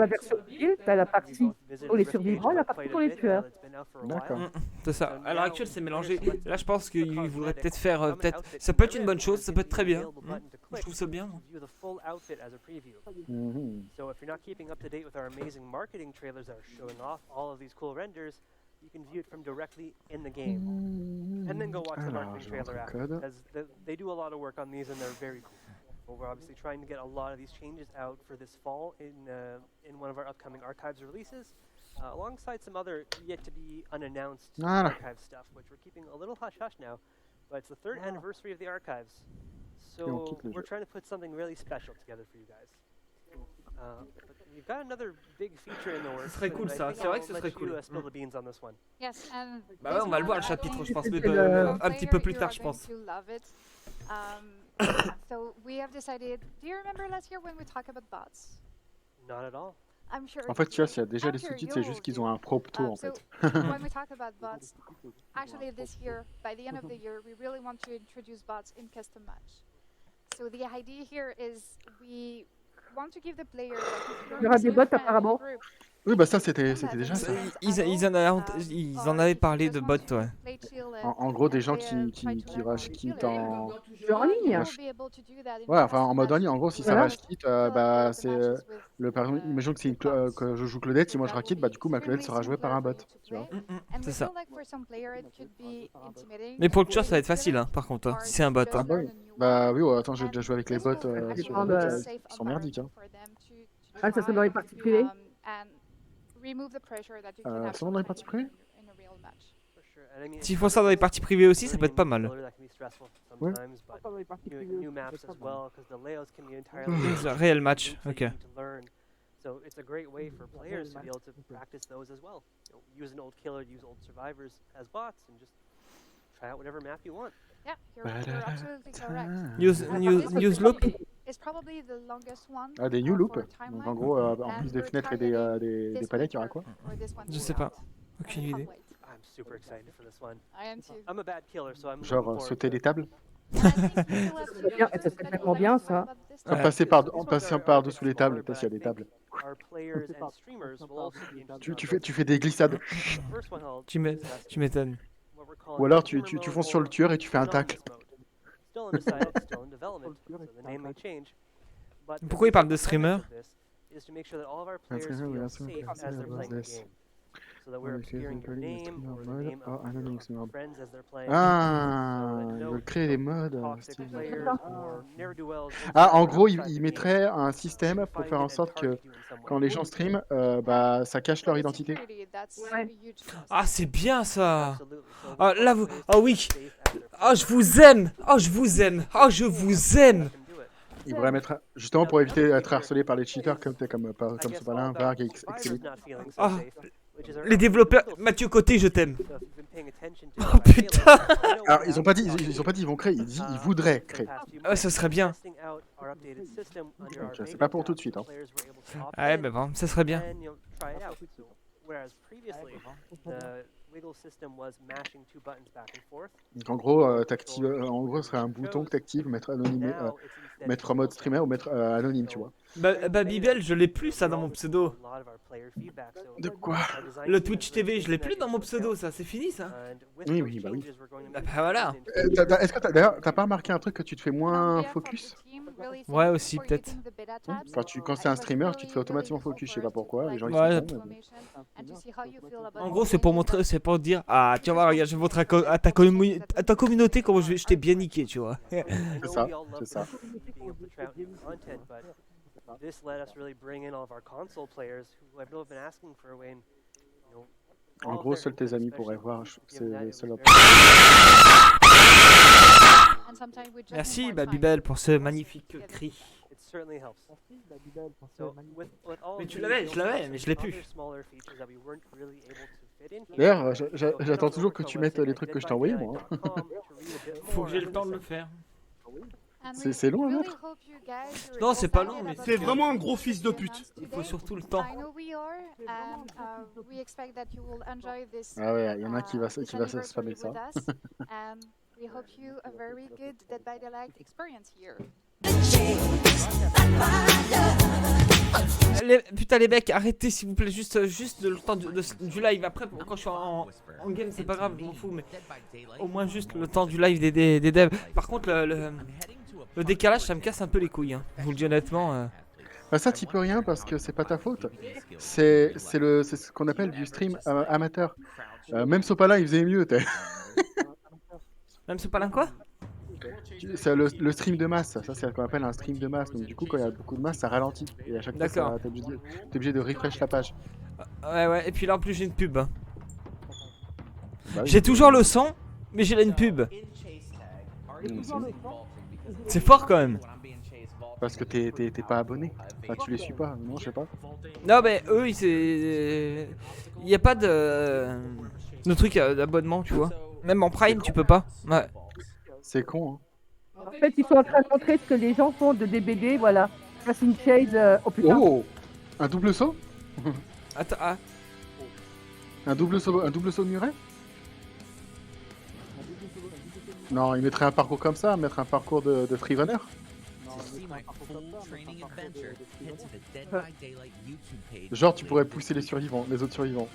version civile, t'as la partie pour les survivants et la partie pour les tueurs. D'accord. C'est ça. À l'heure actuelle c'est mélangé. Là je pense qu'ils voudraient peut-être faire ça peut être une bonne chose, ça peut être très bien. Je trouve ça bien. So if you're not keeping up to date with our amazing marketing trailers that are showing off all of these cool renders, you can view it from directly in the game. And then go watch the marketing trailer after, because they do a lot of work on these and they're very cool. Well, we're obviously trying to get a lot of these changes out for this fall in one of our upcoming archives releases, alongside some other yet to be unannounced archive stuff, which we're keeping a little hush hush now. But it's the 3rd anniversary of the archives, so we're trying to put something really special together for you guys. But we've got another big feature in the works. Ce serait cool ça, c'est vrai que ce serait cool. Spill the beans on this one. Yes, and Bah ouais, on va le voir le chapitre, je pense, mais un petit peu plus tard, je pense. So we have decided. Do you remember last year when we talked about bots? Not at all. I'm sure. En fait, tu vois, s'il y a déjà les sous-titres, c'est juste qu'ils ont un propto en fait. When we talk about bots, actually this year, by the end of the year, we really want to introduce bots in custom match. So the idea here is we want to give the player. Il y aura des bots apparemment. Oui, bah ça c'était déjà ça. Ils en avaient parlé de bots, ouais. En gros, des gens qui rush quit en ligne. Ouais, enfin en mode en ligne. En gros, si ça rush quit, bah c'est par exemple, imaginons que, que je joue Claudette, si moi je rush quit, bah du coup ma Claudette sera jouée par un bot, tu vois. C'est ça. Mais pour le tueur, ça va être facile, hein, par contre, hein, si c'est un bot. Hein. Bah oui, attends, j'ai déjà joué avec les bots sur ils sont merdiques. Hein. Ah, ça c'est dans les parties privées. C'est dans les parties privées. S'ils font ça dans les parties privées aussi, ça peut être pas mal. Ouais. Réel match, ok. So it's a great way for players to be able to practice those as well. Use an old killer, use old survivors as bots, and just try out whatever map you want. Yeah, you're absolutely correct. News loop. It's probably the longest one. Ah, des new loop. Donc en gros, en plus des fenêtres et des palettes, il y aura quoi? Je sais pas. Aucune idée. I'm super excited for this one. I am too. I'm a bad killer, so I'm Genre sauter les tables. Ça serait tellement bien ça. Passer par dessous les tables, parce qu'il y a des tables. Tu fais des glissades. Tu m'étonnes. Ou alors tu fonces sur le tueur et tu fais un tacle. Pourquoi il parle de streamer? Ah, ils veulent créer des modes. Ah, en gros, ils mettraient un système pour faire en sorte que quand les gens streament, bah, ça cache leur identité. Ah, c'est bien ça. Ah, là, oui. Oh, je vous aime. Oh, je vous aime. Oh, je vous aime. Ils pourraient mettre, justement pour éviter d'être harcelé par les cheaters comme Sopalin, Varg, etc. Ah, les développeurs, Mathieu Côté, je t'aime. Oh putain. Alors ils ont pas dit ils vont créer, ils disent ils voudraient créer. Ah, ça serait bien. C'est pas pour tout de suite. Hein. Ouais, mais bon, ça serait bien. Donc en gros, ce serait un bouton que t'actives, mettre anonymé, mettre en mode streamer ou mettre anonyme, tu vois. Bah Bibel, je l'ai plus ça dans mon pseudo. De quoi? Le Twitch TV, je l'ai plus dans mon pseudo, ça, c'est fini ça? Oui, bah oui. Bah voilà. Est-ce que d'ailleurs t'as pas remarqué un truc que tu te fais moins focus? Ouais, aussi peut-être. Quand c'est un streamer, tu te fais automatiquement focus, je sais pas pourquoi. Les gens, ouais. En gros, c'est pour montrer, c'est pour dire, ah, tu vois, regarde, je vais montrer à ta communauté comment je t'ai bien niqué, tu vois. C'est ça. En gros, seuls tes amis pourraient voir. C'est le seul. And sometimes we just Merci need more time. Babybel pour ce magnifique cri. It certainly helps. So with all Mais of tu the l'avais, build je l'avais, blocks mais and je l'ai plus. other smaller features that we weren't really able to fit in here, D'ailleurs, so j'attends head toujours over que to tu our mettes website les at trucs que je t'ai envoyés, moi. deadbydaylight.com to read a bit Faut more que j'ai le on temps de this. le faire. And C'est long à really mettre. hope you guys are Non, c'est pas excited long, mais about C'est the vraiment un features gros that fils we de pute. announced Il faut today. surtout le temps. I know we are, and we expect that you will enjoy this. Ah ouais, il y en a qui va this se anniversary spammer ça. with us, and we hope you a very good Dead by Daylight experience here. Putain les mecs, arrêtez s'il vous plaît, juste le temps du live. Après, quand je suis en game, c'est pas grave, je m'en fous, mais au moins juste le temps du live des devs. Par contre, le décalage, ça me casse un peu les couilles, hein. Je vous le dis honnêtement. Bah ça, t'y peux rien parce que c'est pas ta faute. C'est ce qu'on appelle du stream amateur. Même Sopala, il faisait mieux. Même ce palin quoi? C'est le stream de masse. Ça, c'est ce qu'on appelle un stream de masse. Donc, du coup, quand il y a beaucoup de masse, ça ralentit. Et à chaque fois, D'accord. t'es obligé de refresh la page. Ouais, et puis là en plus j'ai une pub. Bah oui. J'ai toujours le son, mais j'ai là une pub. C'est fort quand même. Parce que t'es pas abonné. Enfin, tu les suis pas. Non, je sais pas. Non, mais eux, il y a pas de truc d'abonnement, tu vois. Même en Prime, tu peux pas. Ouais. C'est con, hein. En fait, ils sont en train de montrer ce que les gens font de DBD, voilà. Face une chase, oh putain. Oh, un double saut. Attends, ah. Un double saut de muret. Non, il mettrait un parcours comme ça, mettre un parcours de freerunner. Genre, tu pourrais pousser les autres survivants.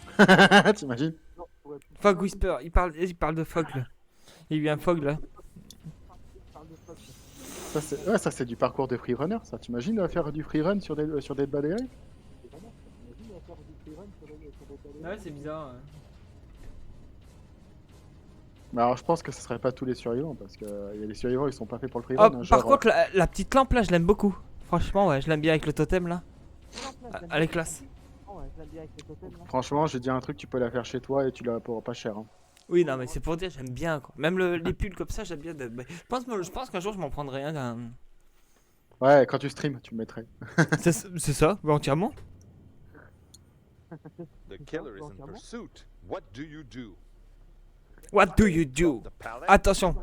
T'imagines? Fog Whisper, il parle de Fog là. Il y a eu un Fog là. Ça c'est du parcours de freerunner, ça. T'imagines faire du freerun sur Dead by Daylight? Ouais, c'est bizarre. Mais alors, je pense que ce serait pas tous les survivants, parce que y a les survivants, ils sont pas faits pour le Oh, freerun. Hein, par genre, contre, la petite lampe là, je l'aime beaucoup. Franchement, ouais, je l'aime bien avec le totem là. Elle est classe. franchement, je vais te dire un truc, tu peux la faire chez toi et tu la pour pas cher. Hein. Oui, non, mais c'est pour dire, j'aime bien quoi. Même les pulls comme ça, j'aime bien. Je pense qu'un jour, je m'en prendrai un. Ouais, quand tu stream, tu me mettrais. C'est ça, entièrement. The killer is in pursuit. What do you do? What do you do? Attention,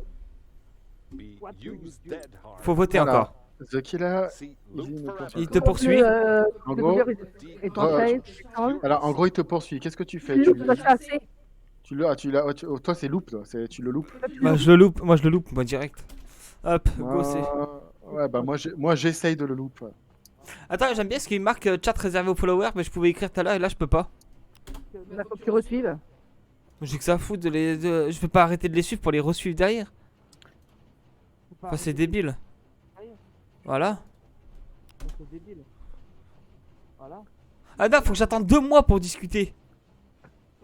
faut voter Voilà. encore. The Killer, Il te poursuit. En gros, alors en gros, il te poursuit. Qu'est-ce que tu fais? Toi, c'est loop, tu le loupes. Moi je le loupe, moi direct. Hop, go c'est. Ouais, bah moi j'essaye de le loop. Attends, j'aime bien ce qu'il marque chat réservé aux followers, mais je pouvais écrire tout à l'heure et là je peux pas. Il faut que tu resuives. J'ai que ça à foutre je peux pas arrêter de les suivre pour les resuivre derrière. Enfin, c'est débile. Voilà. Ah non, faut que j'attende 2 mois pour discuter.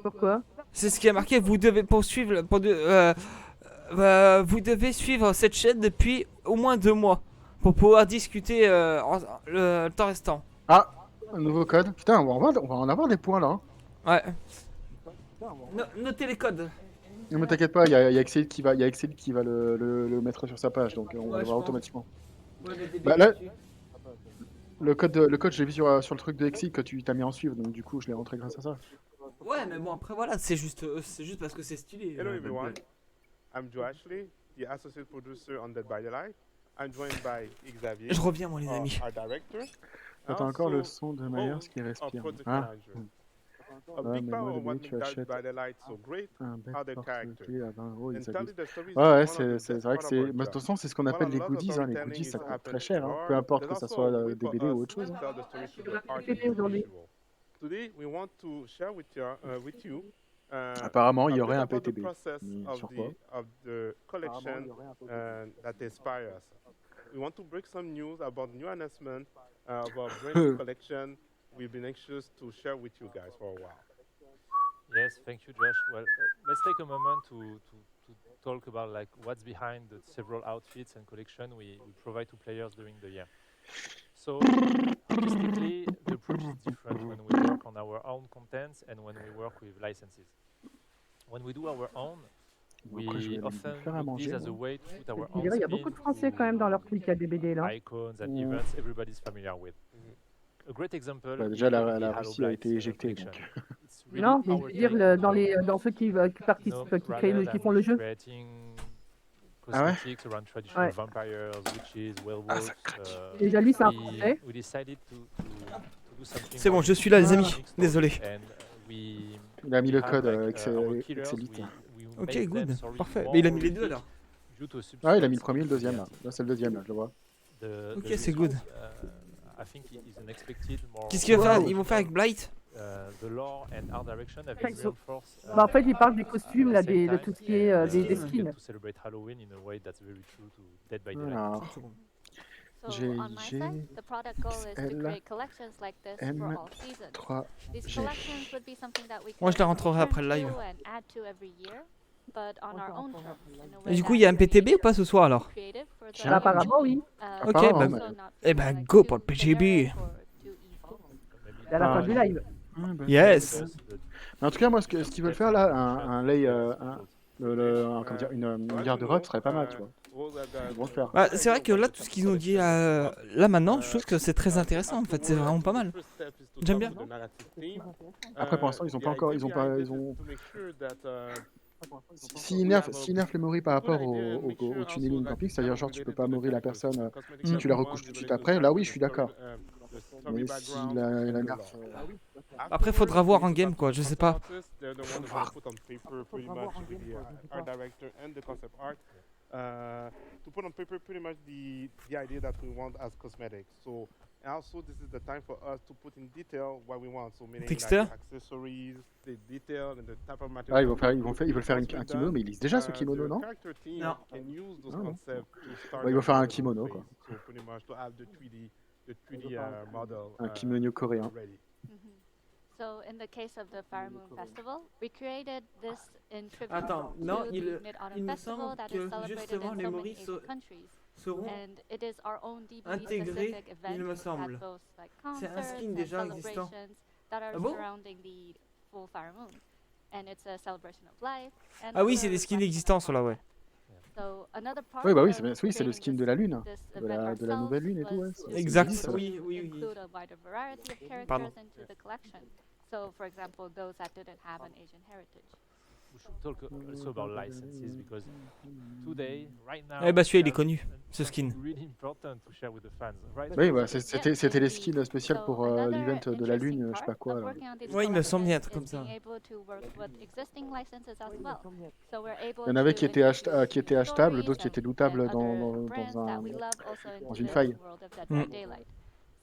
Pourquoi? C'est ce qui a marqué, vous devez poursuivre. Vous devez suivre cette chaîne depuis au moins 2 mois pour pouvoir discuter le temps restant. Ah, un nouveau code. Putain, on va en avoir des points là. Hein. Ouais. Notez les codes. Non mais t'inquiète pas, il y a Excel qui va le mettre sur sa page, donc on va le voir automatiquement. Bah, là, le code je l'ai vu sur le truc de Excel que tu t'as mis en suivre, donc du coup je l'ai rentré grâce à ça. Ouais, mais bon après voilà, c'est juste parce que c'est stylé. Hello everyone, I'm Joe Ashley, the associate producer on Dead by Daylight. I'm joined by Xavier. Je reviens moi les amis. Our director. T'entends encore le son de Myers qui respire. Ah. A big part of what makes Dead by Daylight so great are the characters. Ouais, c'est vrai que c'est. De toute façon, c'est ce qu'on appelle les goodies. Hein. Les goodies, ça coûte très cher, hein. Peu importe que ça soit des BD ou autre chose. Today, we want to share with you. Apparemment, il y aurait un PTB. Sur quoi? Of the collection that inspires us. We want to break some news about new announcement of our brand new collection. We've been anxious to share with you guys for a while. Yes, thank you, Josh. Well, let's take a moment to talk about like what's behind the several outfits and collection we provide to players during the year. So, artistically, the approach is different when we work on our own contents and when we work with licenses. When we do our own, Bon, après, je we vais often faire à look this manger. as a way to put our Je own dirais, il y a spin beaucoup de Français quand même dans leur truc à DBD là. icons and events everybody's familiar with. A great example Bah, is déjà, la the Halo Russie a Blight été éjectée. collection. Donc. It's really Non, mais je our veux dire, take on dans ceux qui participent, qui créent rather qui font le than jeu. creating Ah ouais? cosmetics around traditional Ouais. vampires, witches, Ah, werewolves. ça craque. Déjà, lui, c'est un Français. We decided to do something C'est bon, more je suis là, les amis. unique story. Désolé. And we Il a mis le have, code like, Excel our killers, Elite. we Ok, made them, good. sorry, Parfait. more Mais il a mis les deux horrific alors. due to a Ah, il a mis le substance premier et le deuxième in là. the Là, c'est le deuxième là, je le vois. Ok, the c'est good. result, I think is unexpected, more Qu'est-ce qu'ils vont faire? Ils vont faire avec Blight? the lore and art direction have been reinforced. Bah, en fait, il parle des costumes, là, de tout ce qui est des skins. skins. To celebrate Halloween in a way that's very true to Dead by Voilà. So on my side, the product goal is to create collections like this for all seasons. 3 These G. collections would be something that we Moi, je can les rentrerai après le return live. to and add to every year, but on our own terms, in a Et way du coup, that il y a un we're PTB ou creative, pas ce soir alors? creative for the Bah, apparemment, oui. uh, Ok, Apparemment, bah, mais- also not eh feeling ben like go too pour le PGB. generic or too evil. À la fin du live. Ouais, bah, Yes. Mais en tout cas, moi, ce qu'ils veulent faire là, un lay, comment dire, une garde-robe serait pas mal, tu vois. Ils vont le faire. Bah, c'est vrai que là, tout ce qu'ils ont dit là maintenant, je trouve que c'est très intéressant en fait. C'est vraiment pas mal. J'aime bien. Après, pour l'instant, ils ont pas encore, ils ont. S'ils nerfent les moris par rapport au tunneling camping, c'est-à-dire genre tu peux pas mourir la personne si tu la recouches tout de suite après, là oui, je suis d'accord. Mais si la nerf. Après, faudra voir en game quoi, je sais pas. To put on paper pretty much the idea that we want as cosmetics. So and also this is the time for us to put in detail what we want. So meaning like Texture. accessories, the detail and the type of material. Ah, ils veulent faire un kimono, mais ils lisent déjà ce kimono, non? Non. Ils vont faire un kimono quoi. So pretty much to have the 3D model. Un kimono coréen. So in the case of the Fire Moon Festival, we created this in tribute Attends, to non, the il Mid-Autumn me Festival semble that que is celebrated justement in les so many moris Asian countries. seront And it is our own DBD intégrés, specific event il me that semble. boasts like C'est un concerts skin and déjà existant. celebrations that are Ah bon? surrounding the full Fire Moon. And it's a celebration of life. And Ah oui, also c'est a des skins reflection existants of ceux-là, ouais. So another part Oui, bah oui, of c'est le skin de la lune, this de event la ourselves nouvelle lune et tout, was ouais. to Exact, ça. oui. include a wider variety of characters Pardon. into the collection. So, for example, those that didn't have an Asian heritage. We should talk also about licenses because today, right now, Eh bah celui-là il est there's connu, ce something skin. really important to share with the fans. Right? Oui, bah Because c'était les skins spéciaux So pour another l'event de la interesting lune, je sais pas part quoi. of Là. working on these Ouais, il me semble bien un truc collections comme ça. is being able to work with existing licenses as well. So we're able Il y en avait to qui étaient introduce achetables, stories d'autres qui étaient and lootables other dans brands that we love also dans into une the faille. world of Dead by Daylight.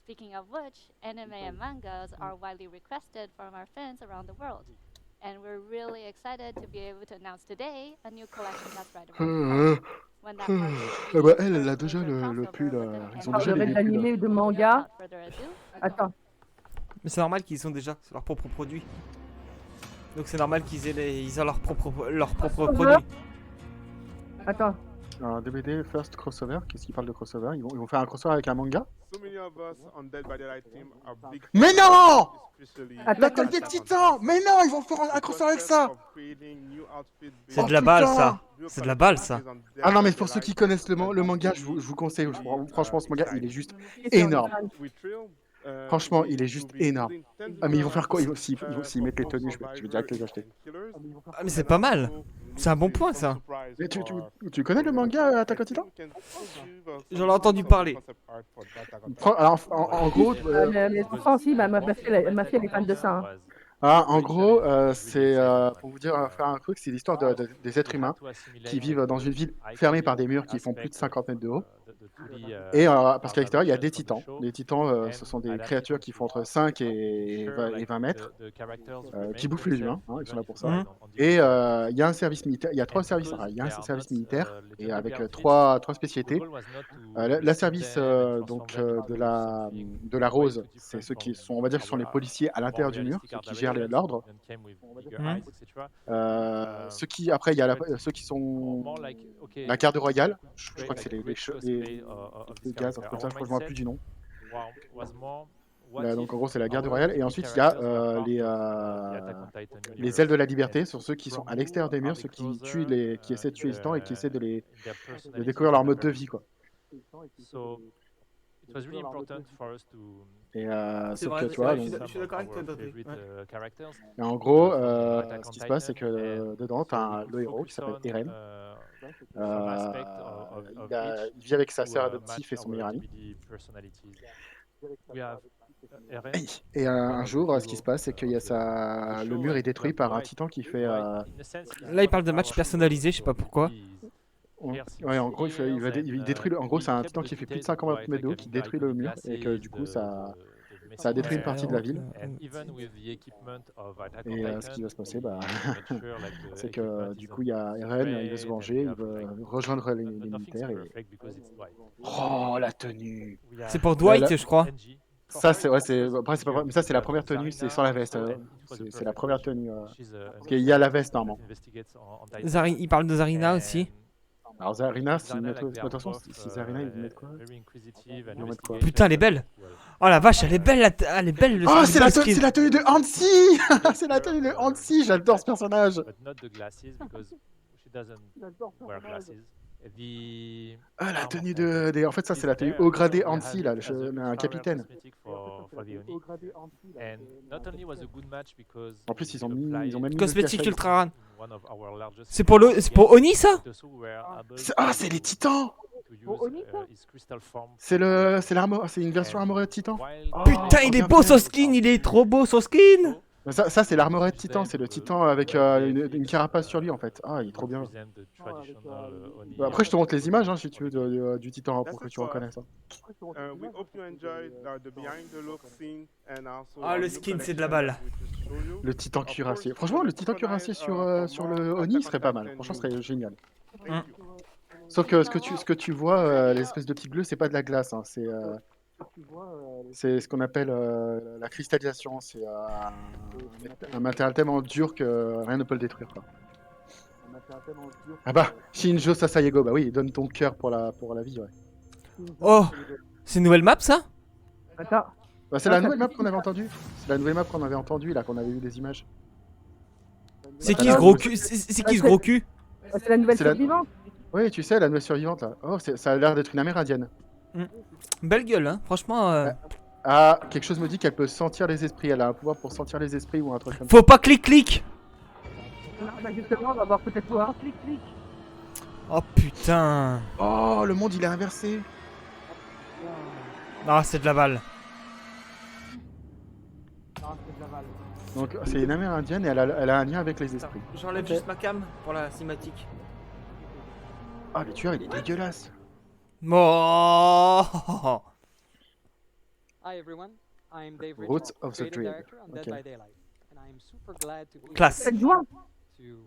Speaking of which, anime and mangas are widely requested from our fans around the world. And we're really excited to be able to announce today a new collection that's right around the corner. When that marks Ah bah the elle, elle a first déjà major le crossover pull, within the ils ont Alors, déjà le les raid pulls. d'animé de manga. Without further ado, Attends. Mais c'est normal qu'ils ont déjà, c'est leur propre produit. Donc c'est normal qu'ils aient leur propre produit. Attends. Un DBD First Crossover, qu'est-ce qu'ils parlent de crossover? Ils vont faire un crossover avec un manga? So many of us on Dead by Daylight team are big Mais non! especially L'attaque des titans! Mais non, ils vont faire un crossover avec ça! C'est Oh, de la balle putain. ça. C'est de la balle ça. Ah non, mais pour ceux qui connaissent le manga, je vous conseille. Franchement, ce manga, il est juste énorme. Franchement, il est juste énorme. Ah, mais ils vont faire quoi? S'ils mettent les tenues, je vais direct les acheter. Ah mais c'est pas mal. C'est un bon point ça. Mais tu connais le manga Attack on Titan? J'en ai entendu parler. Alors, en gros... Mais pourtant aussi, ma fille elle est fan de ça. Hein. Ah, en gros, c'est pour vous dire, faire un truc, c'est l'histoire des êtres humains qui vivent dans une ville fermée par des murs qui font plus de 50 mètres de haut. Et parce qu'à l'extérieur, il y a des titans. Les titans, ce sont des créatures qui font entre 5 et 20 mètres, qui bouffent les humains, hein, ils sont là pour ça. Et il y a un service militaire, il y a 3 services, il y a un service militaire, et avec 3 spécialités. La service donc, de la rose, c'est ceux qui sont, on va dire, qui sont les policiers à l'intérieur du mur, ceux qui gèrent l'ordre. Ceux qui, après, il y a ceux qui sont la garde royale, je crois que c'est les gaz, un truc comme ça, je ne me souviens plus du nom. Donc en gros, c'est la guerre du royal. Et ensuite, il y a les ailes de la liberté, sur ceux qui sont à l'extérieur des murs, ceux qui qui essaient de tuer les titans et qui essaient de découvrir leur mode de vie, quoi. Et sauf que tu vois, je suis d'accord avec toi, Dredge. et en gros, ce qui se passe, c'est que dedans, tu as le héros qui s'appelle Eren. Il vit avec sa sœur adoptive et son meilleur ami. Et un jour, ce qui se passe, c'est que le mur est détruit par un titan qui fait. Là, il parle de match personnalisé, je sais pas pourquoi. Ouais, en gros, il détruit. En gros, c'est un titan qui fait plus de 50 mètres de haut qui détruit le mur et que du coup, ça a détruit une partie de la ville. Et ce qui va se passer, c'est que du coup, il y a Eren, il veut se venger, il veut rejoindre les militaires. Oh, la tenue! C'est pour Dwight, je crois. Ça, c'est après, c'est pas vrai, mais ça, c'est la première tenue, c'est sans la veste. C'est la première tenue. Parce qu'il y a la veste, normalement. Il parle de Zarina aussi. Alors, Zarina, attention, si Zarina, ils mettent quoi? Putain, elle est belle! Oh la vache, elle est belle, elle est belle. Oh, c'est la tenue de Hansi! C'est la tenue de Hansi, j'adore ce personnage! Ah, la tenue en fait, ça, c'est la tenue haut gradé Hansi, là, un capitaine. En plus, ils ont même mis Cosmétique Ultra Rare. C'est pour Oni, ça? Ah, c'est les titans! C'est une version armorée de titan. Putain, il est beau son skin, il est trop beau son skin! Ça c'est l'armorée de titan, c'est le titan avec une carapace sur lui en fait. Ah, il est trop bien. Après, je te montre les images si tu veux du titan pour que tu reconnaisses ça. Ah, le skin, c'est de la balle. Le titan cuirassier. Franchement, le titan cuirassier sur le Oni serait pas mal. Franchement, ce serait génial. Sauf que ce que tu vois, l'espèce de petit bleu, c'est pas de la glace. Hein. C'est ce qu'on appelle la cristallisation. C'est un matériel tellement dur que rien ne peut le détruire. Quoi. Ah bah, Shinjo Sasayego, bah oui, donne ton cœur pour la vie, ouais. Oh, c'est une nouvelle map, ça? Attends. Bah, c'est la nouvelle map qu'on avait entendue. C'est la nouvelle map qu'on avait entendue, là, qu'on avait vu des images. C'est qui ce gros cul? C'est qui ce gros cul? C'est la nouvelle survivante. Oui, tu sais, la nouvelle survivante, là. Oh, ça a l'air d'être une amérindienne. Belle gueule, hein, franchement. Ah, quelque chose me dit qu'elle peut sentir les esprits. Elle a un pouvoir pour sentir les esprits ou un truc comme ça. Faut pas clic-clic! Non, bah justement, on va voir peut-être voir clic-clic. Oh putain! Oh, le monde il est inversé! Ah, c'est de la balle. Donc, c'est une amérindienne et elle a un lien avec les esprits. J'enlève juste ma cam pour la cinématique. Ah, le tueur il est dégueulasse! Oh. Hi everyone, I'm Dave Roots of the creative Dream. director on Dead by Daylight, and I'm super glad to be Classe. here to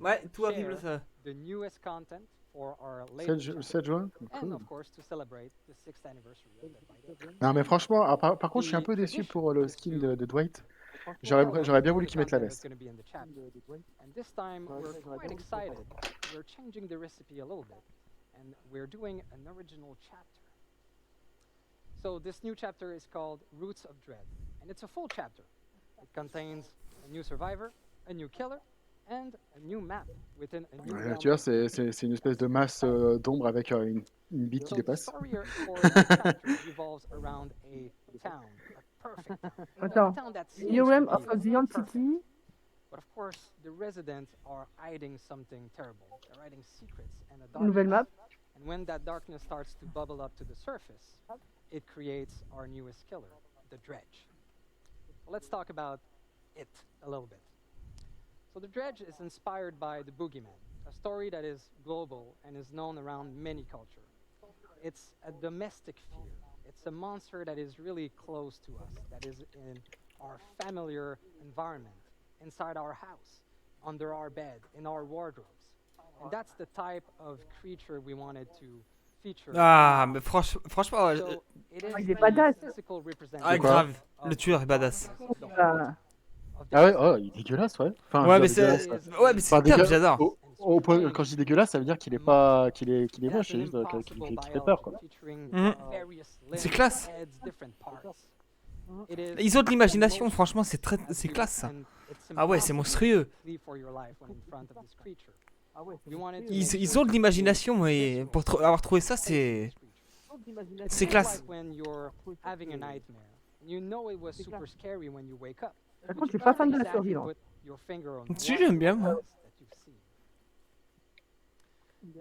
Ouais, tout arrive share ça. the newest content for our latest 7 juin? and Cool. of course to celebrate the 6th anniversary of Dead by Daylight. Non mais franchement, par contre je suis un peu déçu pour le skin de Dwight. J'aurais bien voulu qu'il mette la veste. And this time we're quite excited. We're changing the recipe a little bit, and we're doing an original chapter. So this new chapter is called Roots of Dread, and it's a full chapter. It contains a new survivor, a new killer, and a new map within a new realm. Tu vois, c'est une espèce de masse d'ombre avec une bite qui dépasse. So the story for this chapter revolves around a town, a perfect town. Attends. A town that New seems Realm to of be the Old perfect. City. But of course, the residents are hiding something terrible. They're hiding secrets and a Nouvelle darkness. map. And when that darkness starts to bubble up to the surface, it creates our newest killer, the Dredge. So let's talk about it a little bit. So the Dredge is inspired by the Boogeyman, a story that is global and is known around many cultures. It's a domestic fear. It's a monster that is really close to us, that is in our familiar environment, inside our house, under our bed, in our wardrobes. And that's the type of creature we wanted to feature. Ah, mais franchement, So it is Il est a badass. physical representation ah grave, of le tueur est badass. Ah ouais, oh, il est dégueulasse, ouais. Enfin, Ouais, je veux mais dire, c'est, dégueulasse. ouais, mais c'est Enfin, top, dégueulasse, j'adore. quand je dis dégueulasse, ça veut dire qu'il est pas, qu'il est moche, c'est juste qu'il fait peur, quoi. C'est classe. It is Ils ont de l'imagination, the most franchement, c'est classe ça. and it's Ah ouais, c'est impossible monstrueux. to flee for your life when in front of this creature. We wanted to Ils, make ils sure ont de to l'imagination create et visuals pour avoir trouvé ça, c'est It's classe. like when you're having a nightmare. You know it was super scary when you wake up. Par but contre, je you suis pas can't fan de la exactly survie. put your finger on Si, what j'aime bien, it moi. was that you've seen.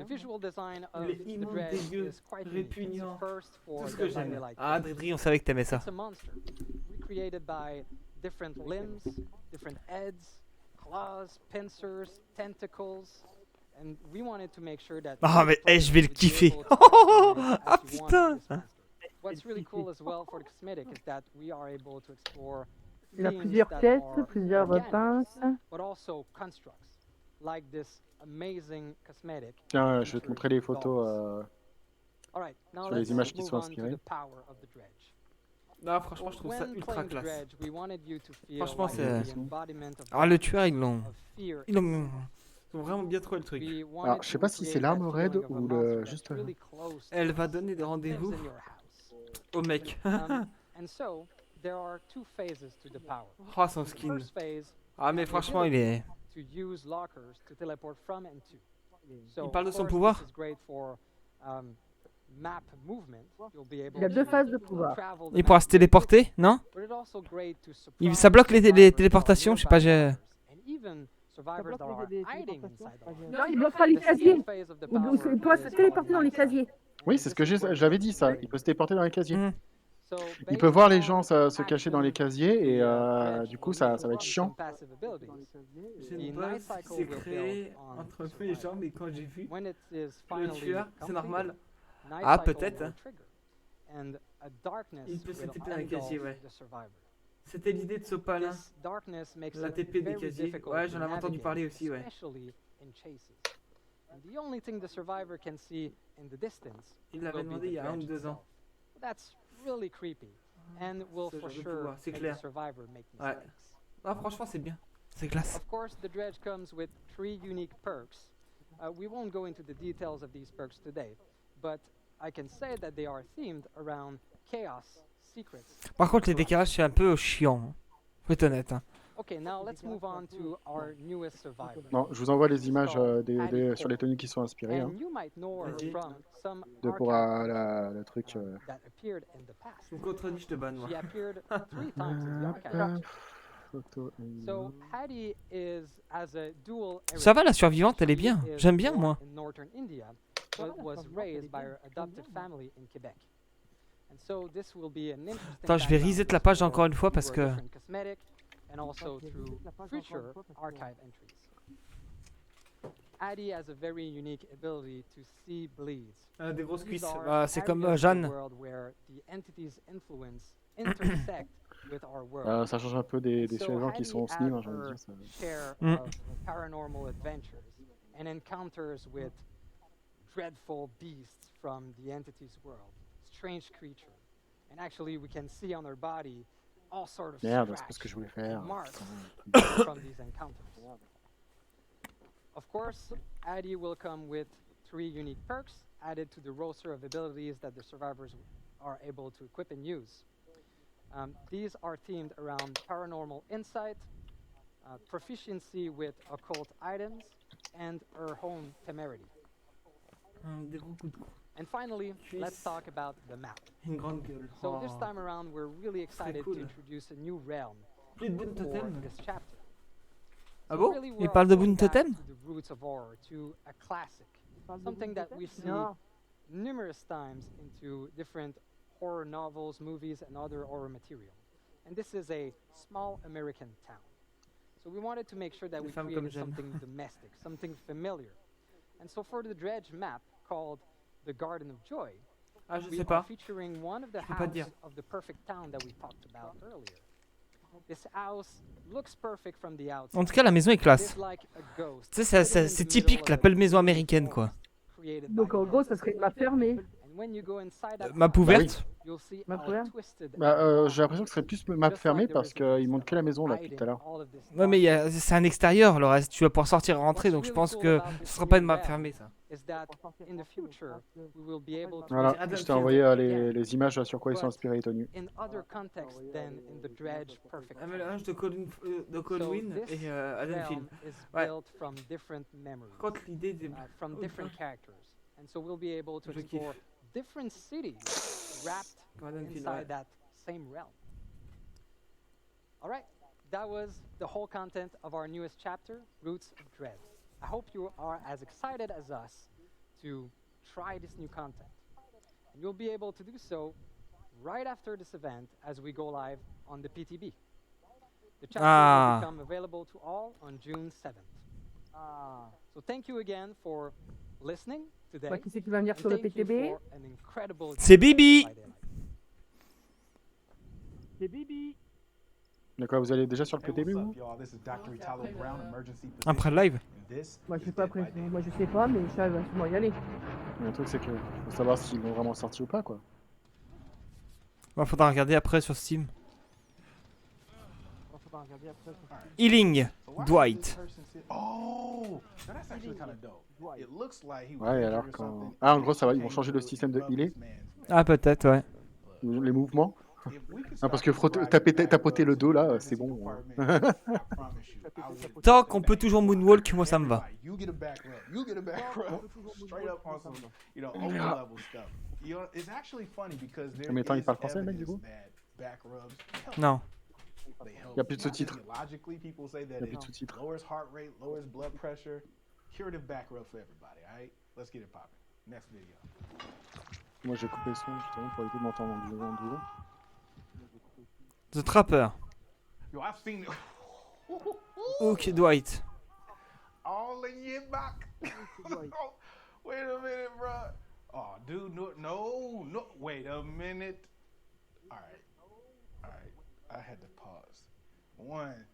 The visual design of Il est the immonde, Dredge dégueu, is quite unique. It's répugnant. first for Tout ce the que j'aime. vanilla Ah, Dredge, on savait que t'aimais ça. It's a monster, recreated by different limbs, different heads, claws, pincers, tentacles, and we wanted to make sure that. Ah, mais players je vais le would be kiffer. able to customize as Ah, you wanted putain. this monster. What's really cool as well for the cosmetic is that we are able to explore Il a themes plusieurs that têtes, are plusieurs organic, pinces. but also constructs, like this amazing cosmetic. Tiens, je vais te montrer les featuring photos dolls. All right, now sur les let's images qui move sont on to inspirées. the power of the Dredge. Non, franchement, je trouve ça When ultra playing classe. Dredge, we wanted you to feel Franchement, like c'est. the embodiment of Ah, le darkness, tueur, ils l'ont. of fear Ils ont and vraiment bien trouvé le truc. We Alors, wanted je sais to pas si c'est create that l'arme raid feeling of a ou monster le that's juste. really close to Elle us, va donner des lives rendez-vous in your house. au mec. And so there are two phases to the power. Oh, son The skin. first phase Ah, mais is the franchement, il est. ability to use lockers to teleport from and to. So, Il parle de of son course, pouvoir. this is great for, map movement. You'll be able Il a deux to phases de pouvoir. travel the Il pourra map se téléporter, non? But it's also great to Ça bloque les surprise téléportations, je sais pas, j'ai. and even survivors that are hiding inside the locker. Non, il bloque pas les The second casiers. phase of the Il power doit se is téléporter dans les called casiers. Oui, c'est ce que j'avais dit ça. Il peut se téléporter dans les casiers. Mhm. So Il peut voir les gens based se cacher dans les casiers et du coup ça va être chiant. J'ai une base qui s'est créée entre mes jambes et quand j'ai vu le tueur, c'est normal. Ah, peut-être. Hein. Il peut se TP dans les casiers, ouais. C'était l'idée de ce palin. La TP des casiers. Ouais, j'en avais entendu parler aussi, ouais. Il l'avait demandé il y a 1 ou 2 ans. That's really creepy and will Ce for genre de sure pouvoir, c'est make clair. the survivor make Ouais. mistakes. Ah, franchement, c'est bien. C'est classe. Of course, the Dredge comes with 3 unique perks. We won't go into the details of these perks today, but I can say that they are themed around chaos, secrets. Par contre, les décalages, c'est un peu chiant. Hein. Faut être honnête. Hein. Okay, now let's move on to our newest survivor. Non, je vous envoie les images sur les tenues qui sont inspirées. Hein, And you might know her from some pour archive le truc. that appeared in the past. Je me contredis, je te banne, moi. She appeared 3 times in the archive. Photo et So Hattie is as a dual Ça va, la survivante, elle est bien. She is J'aime bien, born moi. in northern India, but was raised by her adopted family in Quebec. And so this will be an interesting Attends, je vais background reset to la page explore encore une fois parce through que. her different cosmetic and also through future archive entries. Addie has a very unique ability to see bleeds. Elle a des grosses These cuisses. are Bah, c'est comme areas of the Jeanne. world where the entity's influence intersect with our world. ça change un peu des So survivants qui Hattie sont slim, has hein, j'ai envie de her dire. Ça. share Mm. of paranormal adventures and encounters with dreadful beasts from the entity's world, strange creatures. And actually, we can see on her body all sorts of Merde, c'est pas ce scratch que je voulais faire. and marks from these encounters. Of course, Addie will come with 3 unique perks added to the roster of abilities that the survivors are able to equip and use. These are themed around paranormal insight, proficiency with occult items, and her own temerity. Des gros coups de coups. And finally, let's talk about the map. Une grande gueule. So this Oh. time around, we're really excited cool. to introduce a new realm Plus de Boon for Totem. this chapter. Ah So bon? really, Il we're parle de going Boon back Totem? to the roots of horror, to a classic, something that we see Non. numerous times into different horror novels, movies, and other horror material. And this is a small American town. So we wanted to make sure that Des we femmes comme created j'aime. something domestic, something familiar. And so for the Dredge map called the Garden of Joy, Ah, je we sais are pas. featuring one of the Je peux pas te houses dire. of the perfect town that we talked about earlier. This house looks perfect from the outside. En tout cas, la maison est It classe. is like a ghost Tu sais, sitting in c'est the typique middle la of belle a maison deep américaine, quoi. forest created Donc by en gros, man. ça serait une map fermée. And when you go inside that Map house, ouverte. you'll see Map our ouvert twisted J'ai l'impression que ce serait plus map fermée parce qu'ils montrent que la maison là depuis tout à l'heure. Ouais, mais c'est un extérieur, le reste. Tu vas pouvoir sortir et rentrer, donc je pense que ce sera pas une map fermée, ça. is that in the future we will be able to Voilà, Adam je t'ai Field. envoyé les images sur quoi ils sont inspirés, Tony. in other contexts than in the Dredge perfect. Un mélange de Colwyn So this et Adam Field. realm is Ouais. built from different memories, Par contre, l'idée des... from different characters, and so we'll be able to Je explore kiffe. different cities wrapped Adam Field, inside ouais. that same realm. All right, that was the whole content of our newest chapter, Roots of Dredge. I hope you are as excited as us to try this new content. And you'll be able to do so right after this event as we go live on the PTB. The chapter will become available to all on June 7th. So thank you again for listening today. Qui c'est qui va venir and sur le thank you PTB? for an incredible C'est experience Bibi. by daylight. C'est Bibi. D'accord, vous allez déjà sur le PTB vous? Après le live. Moi je sais pas après, moi je sais pas, mais Charles va sûrement y aller. Le truc c'est que faut savoir s'ils l'ont vraiment sorti ou pas quoi. Bah, faudra regarder après sur Steam. Faudra regarder après. Healing, Dwight. Ouais, alors quand... Ah, en gros, ça va, ils vont changer le système de healer. Ah, peut-être, ouais. Les mouvements. Ah, parce que tapoter le dos, là, c'est bon. Tant qu'on peut toujours moonwalk, moi ça me va. Mais attends, il parle français, le mec, du coup? Non. Il n'y a plus de sous-titres. Il n'y a plus de sous-titres. Moi, j'ai coupé le son, justement, pour éviter de m'entendre en double. The Trapper. Ok, Dwight. All in your back. Wait a minute, bro. Oh, dude, no. Wait a minute. All right. I had to pause. One.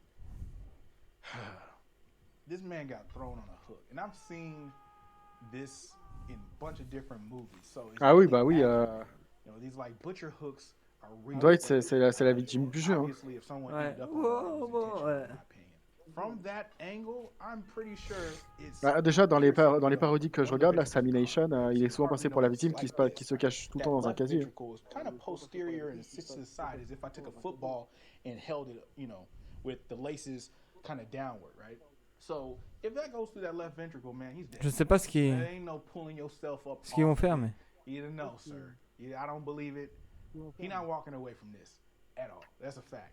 This man got thrown on a hook, and I've seen this in a bunch of different movies. So it's Ah oui, really bah oui. accurate. You know, these like butcher hooks are real. Dwight, c'est la victime du jeu. Hein. Obviously, if someone Ouais. ended up on the wrong Wow, intention, ouais. in my opinion. From that angle, I'm pretty sure it's. Bah, déjà, dans les parodies que je regarde, là, Samination, il est souvent passé pour la victime qui se cache tout le temps dans un casier. Kind of posterior and sits to the side as if I took a football and held it, you know, with the laces kind of downward, right? So if that goes through that left ventricle, man, he's dead. Je sais pas ce qu'ils There ain't no pulling yourself up. vont faire, mais. Either no, sir. I don't believe it. He's not walking away from this at all. That's a fact.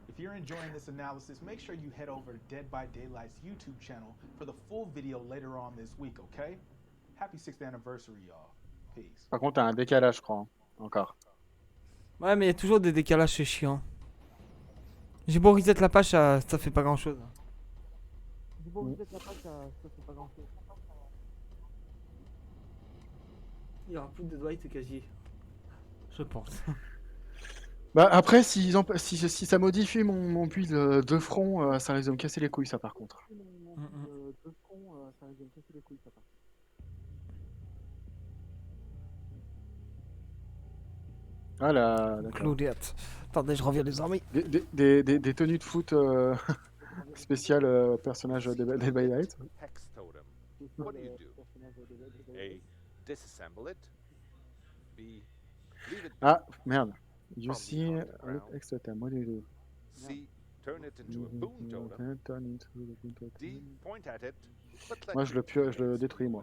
If you're enjoying this analysis, make sure you head over to Dead by Daylight's YouTube channel for the full video later on this week, okay? Happy 6th anniversary, y'all. Peace. Par contre, t'as un décalage, je crois. Hein. Encore. Ouais, mais il y a toujours des décalages, c'est chiant. J'ai beau reset la page, ça fait pas grand chose. J'ai beau reset la page, ça fait pas grand chose. Il y aura plus de Dwight quasi. Je pense. Bah après, si ça modifie mon puits de front, ça risque de me casser les couilles, ça par contre. De front, ça risque de me casser les couilles, ça par contre. Ah là, d'accord. Claudiette. Attendez, je reviens les armées. Des tenues de foot spéciales personnage de Dead by Daylight. Hex totem. What do you do? A. Disassemble it. B. Leave it. Ah, merde. You see, extra time. What do you do? C. Turn it into a boon totem. Turn into a boon totem. D. Point at it. But let Moi, je le détruis, moi.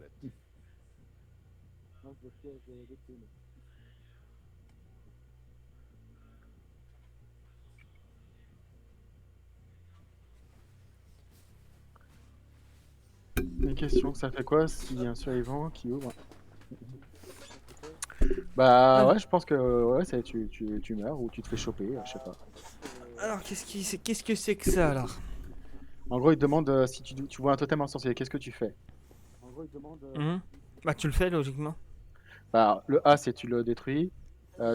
Une question, ça fait quoi s'il y a un survivant qui ouvre? Bah ouais, je pense que ouais, tu meurs ou tu te fais choper, je sais pas. Alors, qu'est-ce que c'est que ça alors? En gros, il te demande si tu vois un totem ensorcelé, qu'est-ce que tu fais? En gros, il demande. Bah, tu le fais logiquement. Bah, le A, c'est tu le détruis.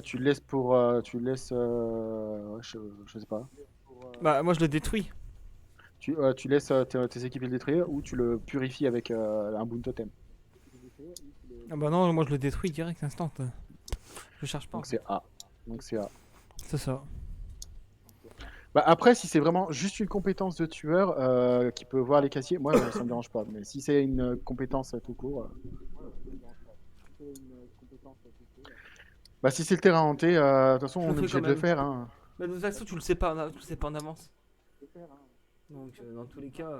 Tu le laisses pour. Tu le laisses. Je sais pas. Bah, moi je le détruis. Tu laisses tes équipes le détruire ou tu le purifies avec un boon totem. Ah bah non, moi je le détruis direct, instant. Je cherche pas. Donc c'est A. Donc c'est A. C'est ça. Bah après, si c'est vraiment juste une compétence de tueur qui peut voir les casiers, moi ça me dérange pas. Mais si c'est une compétence tout court. Bah si c'est le terrain hanté, de toute façon Je on le est fais obligé quand de le même. faire. Hein. Mais de toute façon, tu le sais pas, tu le sais pas en avance. Donc dans tous les cas,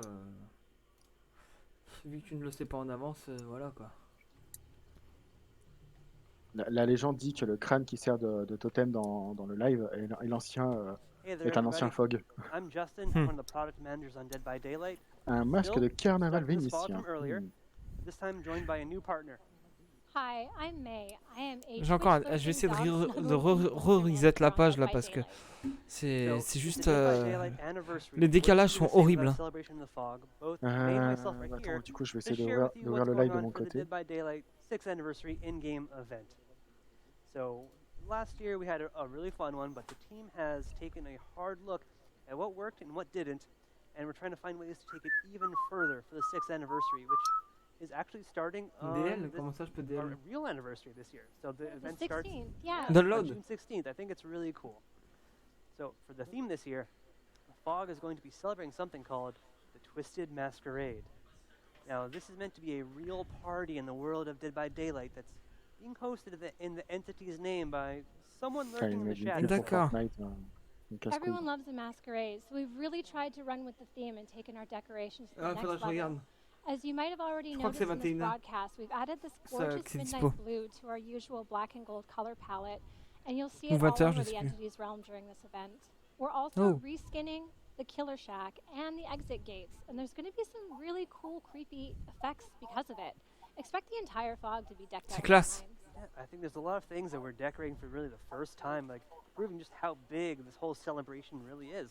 vu que tu ne le sais pas en avance, voilà quoi. La légende dit que le crâne qui sert de totem dans le live est l'ancien Hey there, est un ancien everybody. fog. I'm Justin, one of the product managers on Dead by Daylight. Un masque Still de carnaval stuck in this fog vénitien. from earlier, but this time joined by a new partner. Hi, I'm May. I am a J'ai encore, Twitch je vais essayer de lurking dog de snuggled re-reset la from page Dead là by parce que So, c'est it's juste the Dead by Daylight anniversary. les What décalages you can sont say about horribles. Celebration of the Fog. Both May and myself are Attends, here du coup je vais to essayer share with you d'ouvrir what's le live going de on mon for the côté. Dead by Daylight 6th anniversary in-game event. So last year we had a really fun one, but the team has taken a hard look at what worked and what didn't, and we're trying to find ways to take it even further for the 6th anniversary, which is actually starting on DL, comment ça je peux our DL? real anniversary this year. So the event starts 16th, yeah. on Download. June 16th. I think it's really cool. So for the theme this year, the Fog is going to be celebrating something called the Twisted Masquerade. Now, this is meant to be a real party in the world of Dead by Daylight that's being hosted in the entity's name by someone Enfin, lurking in the une pub shadows. pour D'accord. Fortnite, une casse-couille. Everyone loves a masquerade, so we've really tried to run with the theme and taken our decorations to the Ah, next faudra que je level. regarde. As you might have already Je crois que noticed c'est in this 21. broadcast, we've added this Ça, gorgeous que c'est midnight dispo. blue to our usual black and gold color palette, and you'll see Ou it all 21, over je sais the plus. entity's realm during this event. We're also Oh. reskinning the killer shack and the exit gates, and there's going to be some really cool, creepy effects because of it. Expect the entire fog to be decked out C'est with classe. signs. Yeah, I think there's a lot of things that we're decorating for really the first time, like proving just how big this whole celebration really is.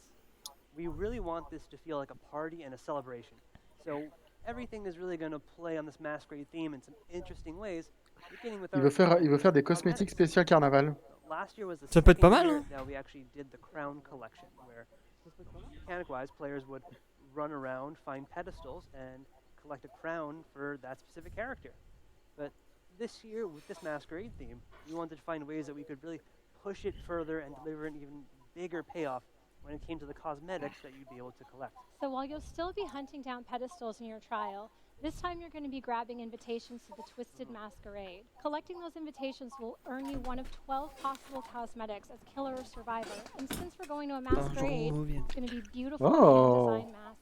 We really want this to feel like a party and a celebration. So everything is really going to play on this masquerade theme in some interesting ways, beginning with Il our veut faire des cosmétiques cosmetics. spéciales carnaval. Last year was the Ça peut être pas second mal, year hein. that we actually did the crown collection, where mechanic-wise players would run around, find pedestals, and collect a crown for that specific character. But this year, with this masquerade theme, we wanted to find ways that we could really push it further and deliver an even bigger payoff when it came to the cosmetics that you'd be able to collect. So while you'll still be hunting down pedestals in your trial, this time you're going to be grabbing invitations to the Twisted Masquerade. Collecting those invitations will earn you one of 12 possible cosmetics as killer or survivor. And since we're going to a masquerade, it's going to be beautiful Oh. hand-designed masks.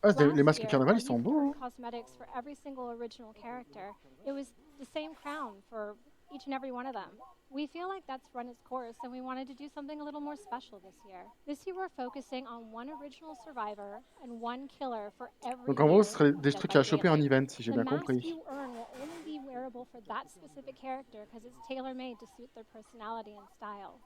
Ah, les Last masques year, carnaval, while ils sont you beaux. earned cosmetics for every single original character, it was the same crown for each and every one of them. We feel like that's run its course, and we wanted to do something a little more special this year. This year, we're focusing on one original survivor and one killer for every Donc en gros, year ce serait of des Dead trucs by à choper en Daylight. event, si j'ai The bien mask compris. you earn will only be wearable for that specific character because it's tailor-made to suit their personality and style.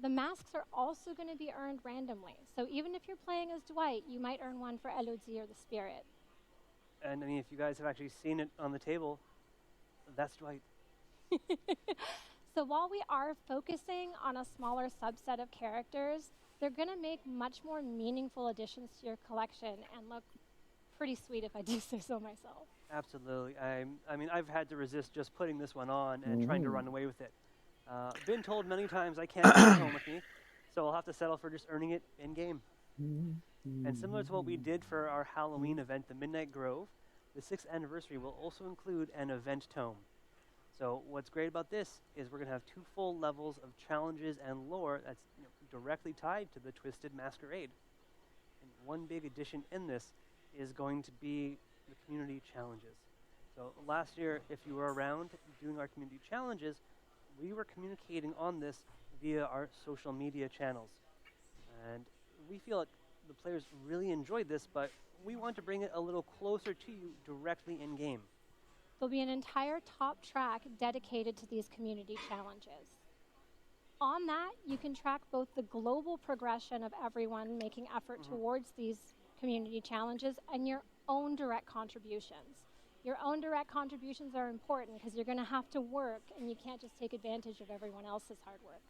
The masks are also going to be earned randomly, so even if you're playing as Dwight, you might earn one for Elodie or the Spirit. And I mean, if you guys have actually seen it on the table, that's Dwight. So while we are focusing on a smaller subset of characters, they're going to make much more meaningful additions to your collection and look pretty sweet if I do say so myself. Absolutely. I mean, I've had to resist just putting this one on and trying to run away with it. Been told many times I can't take it home with me, so I'll have to settle for just earning it in-game. And similar to what we did for our Halloween event, the Midnight Grove, the 6th anniversary will also include an event tome. So what's great about this is we're going to have 2 full levels of challenges and lore that's directly tied to the Twisted Masquerade. And one big addition in this is going to be the community challenges. So last year, if you were around doing our community challenges, we were communicating on this via our social media channels. And we feel like the players really enjoyed this, but we want to bring it a little closer to you directly in-game. There'll be an entire top track dedicated to these community challenges. On that, you can track both the global progression of everyone making effort towards these community challenges and your own direct contributions. Your own direct contributions are important because you're going to have to work and you can't just take advantage of everyone else's hard work.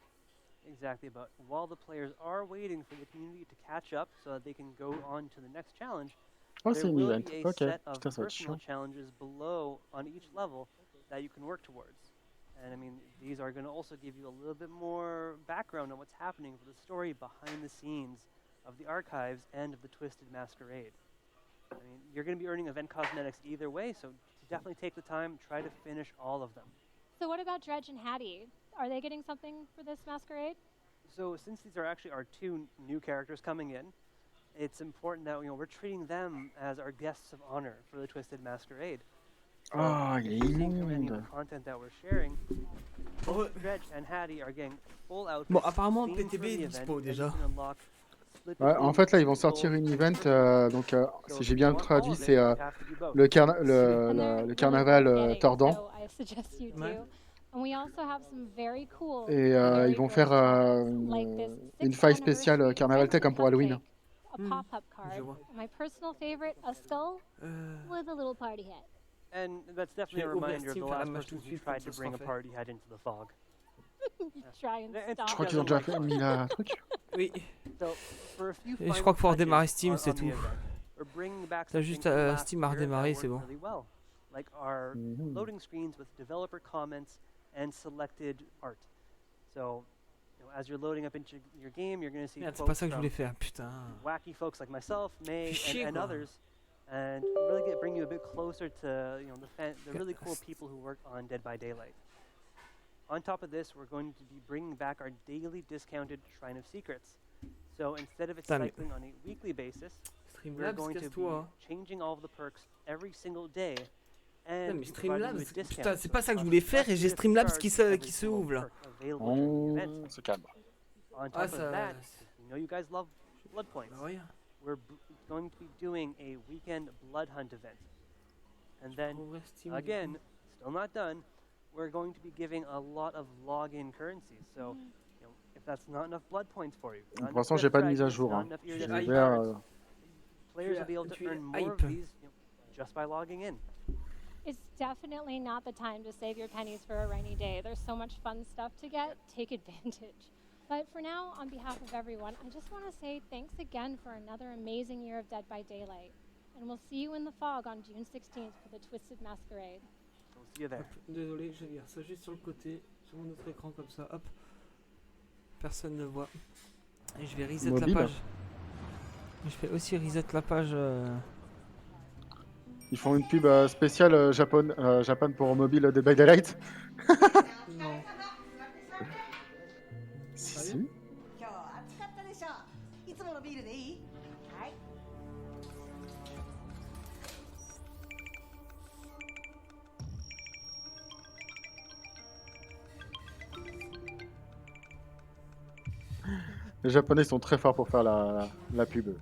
Exactly, but while the players are waiting for the community to catch up so that they can go on to the next challenge, Oh, there c'est une will event. be a Ok, set of putain, ça va être personal chiant. challenges below on each level that you can work towards. And I mean, these are going to also give you a little bit more background on what's happening for the story behind the scenes of the archives and of the Twisted Masquerade. I mean, you're going to be earning event cosmetics either way, so definitely take the time, try to finish all of them. So what about Dredge and Hattie? Are they getting something for this masquerade? So since these are actually our 2 new characters coming in, it's important that we're treating them as our guests of honor for the Twisted Masquerade. Oh, il est immonde. Content that we're sharing, Dredge and Hattie are getting full outfits. Bon, apparemment PTB est dispo déjà. Ouais, en fait là ils vont sortir une event, donc si j'ai bien traduit c'est le carnaval tordant. Et ils vont faire une faille spéciale carnaval tech comme pour Halloween. A pop-up card. My personal favorite, a skull with a little party hat. And that's definitely a reminder of the last person who tried to bring a party hat into the fog. Je crois qu'ils ont déjà fait mis la truc. Oui. Et je crois qu'il faut redémarrer Steam, c'est tout. T'as juste Steam à redémarrer, c'est bon. Like our loading screens with developer comments and selected art. So, as you're loading up into your game, you're going to see c'est pas ça que je voulais faire, putain. Wacky folks like myself, May, and others, and really bring you a bit closer to the really cool people who work on Dead by Daylight. On top of this, we're going to be bringing back our daily discounted Shrine of Secrets. So instead of it cycling on a weekly basis, we're going to be changing all of the perks every single day. Non mais Streamlabs, putain, c'est pas ça que je voulais faire et j'ai Streamlabs qui se ouvre là. On se calme. On top of that, you guys love blood points. We're going to be doing a weekend blood hunt event. And then, again, still not done, we're going to be giving a lot of login currencies. So, if that's not enough blood points for you, pour l'instant, j'ai pas de mise à jour. Hein. Players will be able to earn more of these just by logging in. It's definitely not the time to save your pennies for a rainy day. There's so much fun stuff to get. Take advantage. But for now, on behalf of everyone, I just want to say thanks again for another amazing year of Dead by Daylight. And we'll see you in the fog on June 16th for the Twisted Masquerade. We'll see you there. Désolé, je vais lire ça juste sur le côté, sur mon autre écran comme ça, hop. Personne ne voit. Et je vais reset la page. Je vais aussi reset la page. Ils font une pub spéciale Japon pour mobile de Dead by Daylight. Non. Si. Les Japonais sont très forts pour faire la pub.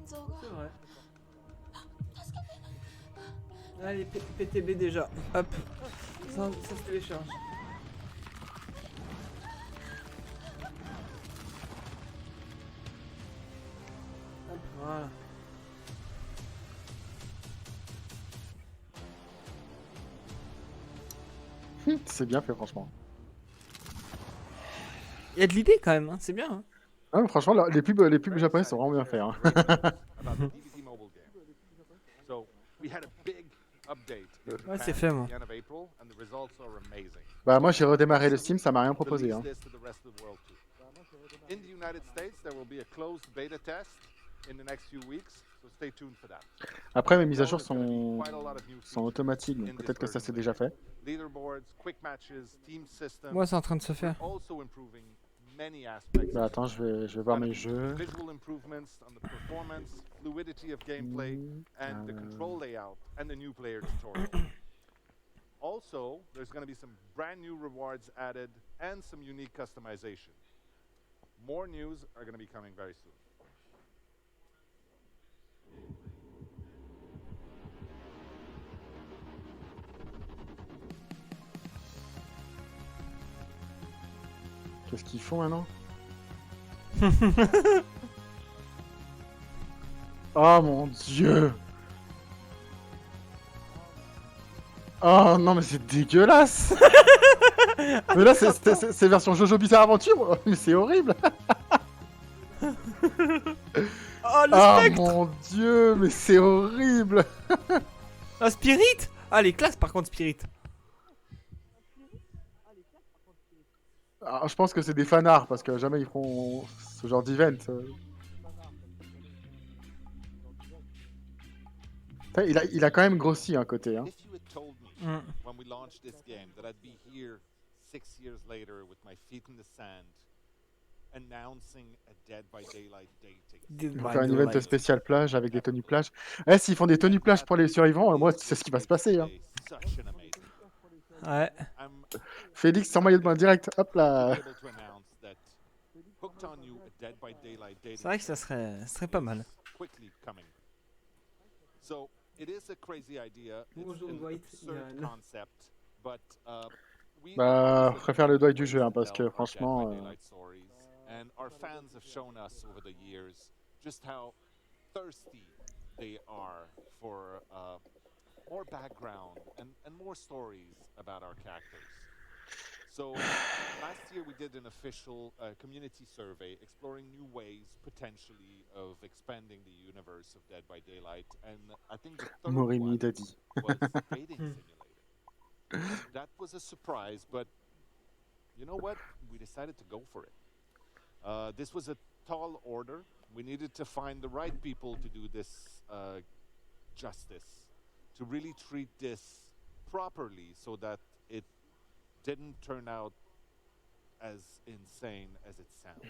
C'est vrai. Allez, PTB déjà. Hop. Ça se télécharge. Hop, voilà. C'est bien fait, franchement. Il y a de l'idée quand même, hein. C'est bien. Hein. Ah, franchement, les pubs japonais sont vraiment bien faits. Hein. Ouais, c'est fait, moi. Bah, moi, j'ai redémarré le Steam, ça m'a rien proposé. Hein. Après, mes mises à jour sont automatiques, donc peut-être que ça s'est déjà fait. Moi, c'est en train de se faire. Bah, attends, je vais voir mes jeux. Also, there's going to be some brand new rewards added and some unique customization. More news are going to be coming very soon. Qu'est-ce qu'ils font maintenant? Oh mon dieu! Oh non mais c'est dégueulasse. Mais là c'est version Jojo Bizarre Aventure. Mais c'est horrible. Oh le spectre. Mon dieu, mais c'est horrible. Ah Spirit. Ah les classes par contre Spirit. Alors, je pense que c'est des fanarts, parce que jamais ils feront ce genre d'event. Il a quand même grossi un côté. Hein. If you had told me when we launched this game that I'd be here 6 years later with my feet in the sand, announcing a Dead by Daylight dating. Ils vont faire un event spécial plage avec des tenues plage. S'ils font des tenues plage pour les survivants, moi, c'est ce qui va se passer. Hein. Ouais. Félix sans maillot de bain direct. Hop là. C'est vrai que ça serait pas mal. So it is a crazy idea. Bonjour Dwight. Bah, je préfère le doigt du jeu, hein, parce que franchement. And our fans have shown us over the years just how thirsty they are for more background and more stories about our characters. So last year we did an official community survey exploring new ways potentially of expanding the universe of Dead by Daylight, and I think the third one was dating simulator. That was a surprise, but you know what? We decided to go for it. This was a tall order. We needed to find the right people to do this justice, to really treat this properly so that it didn't turn out as insane as it sounds.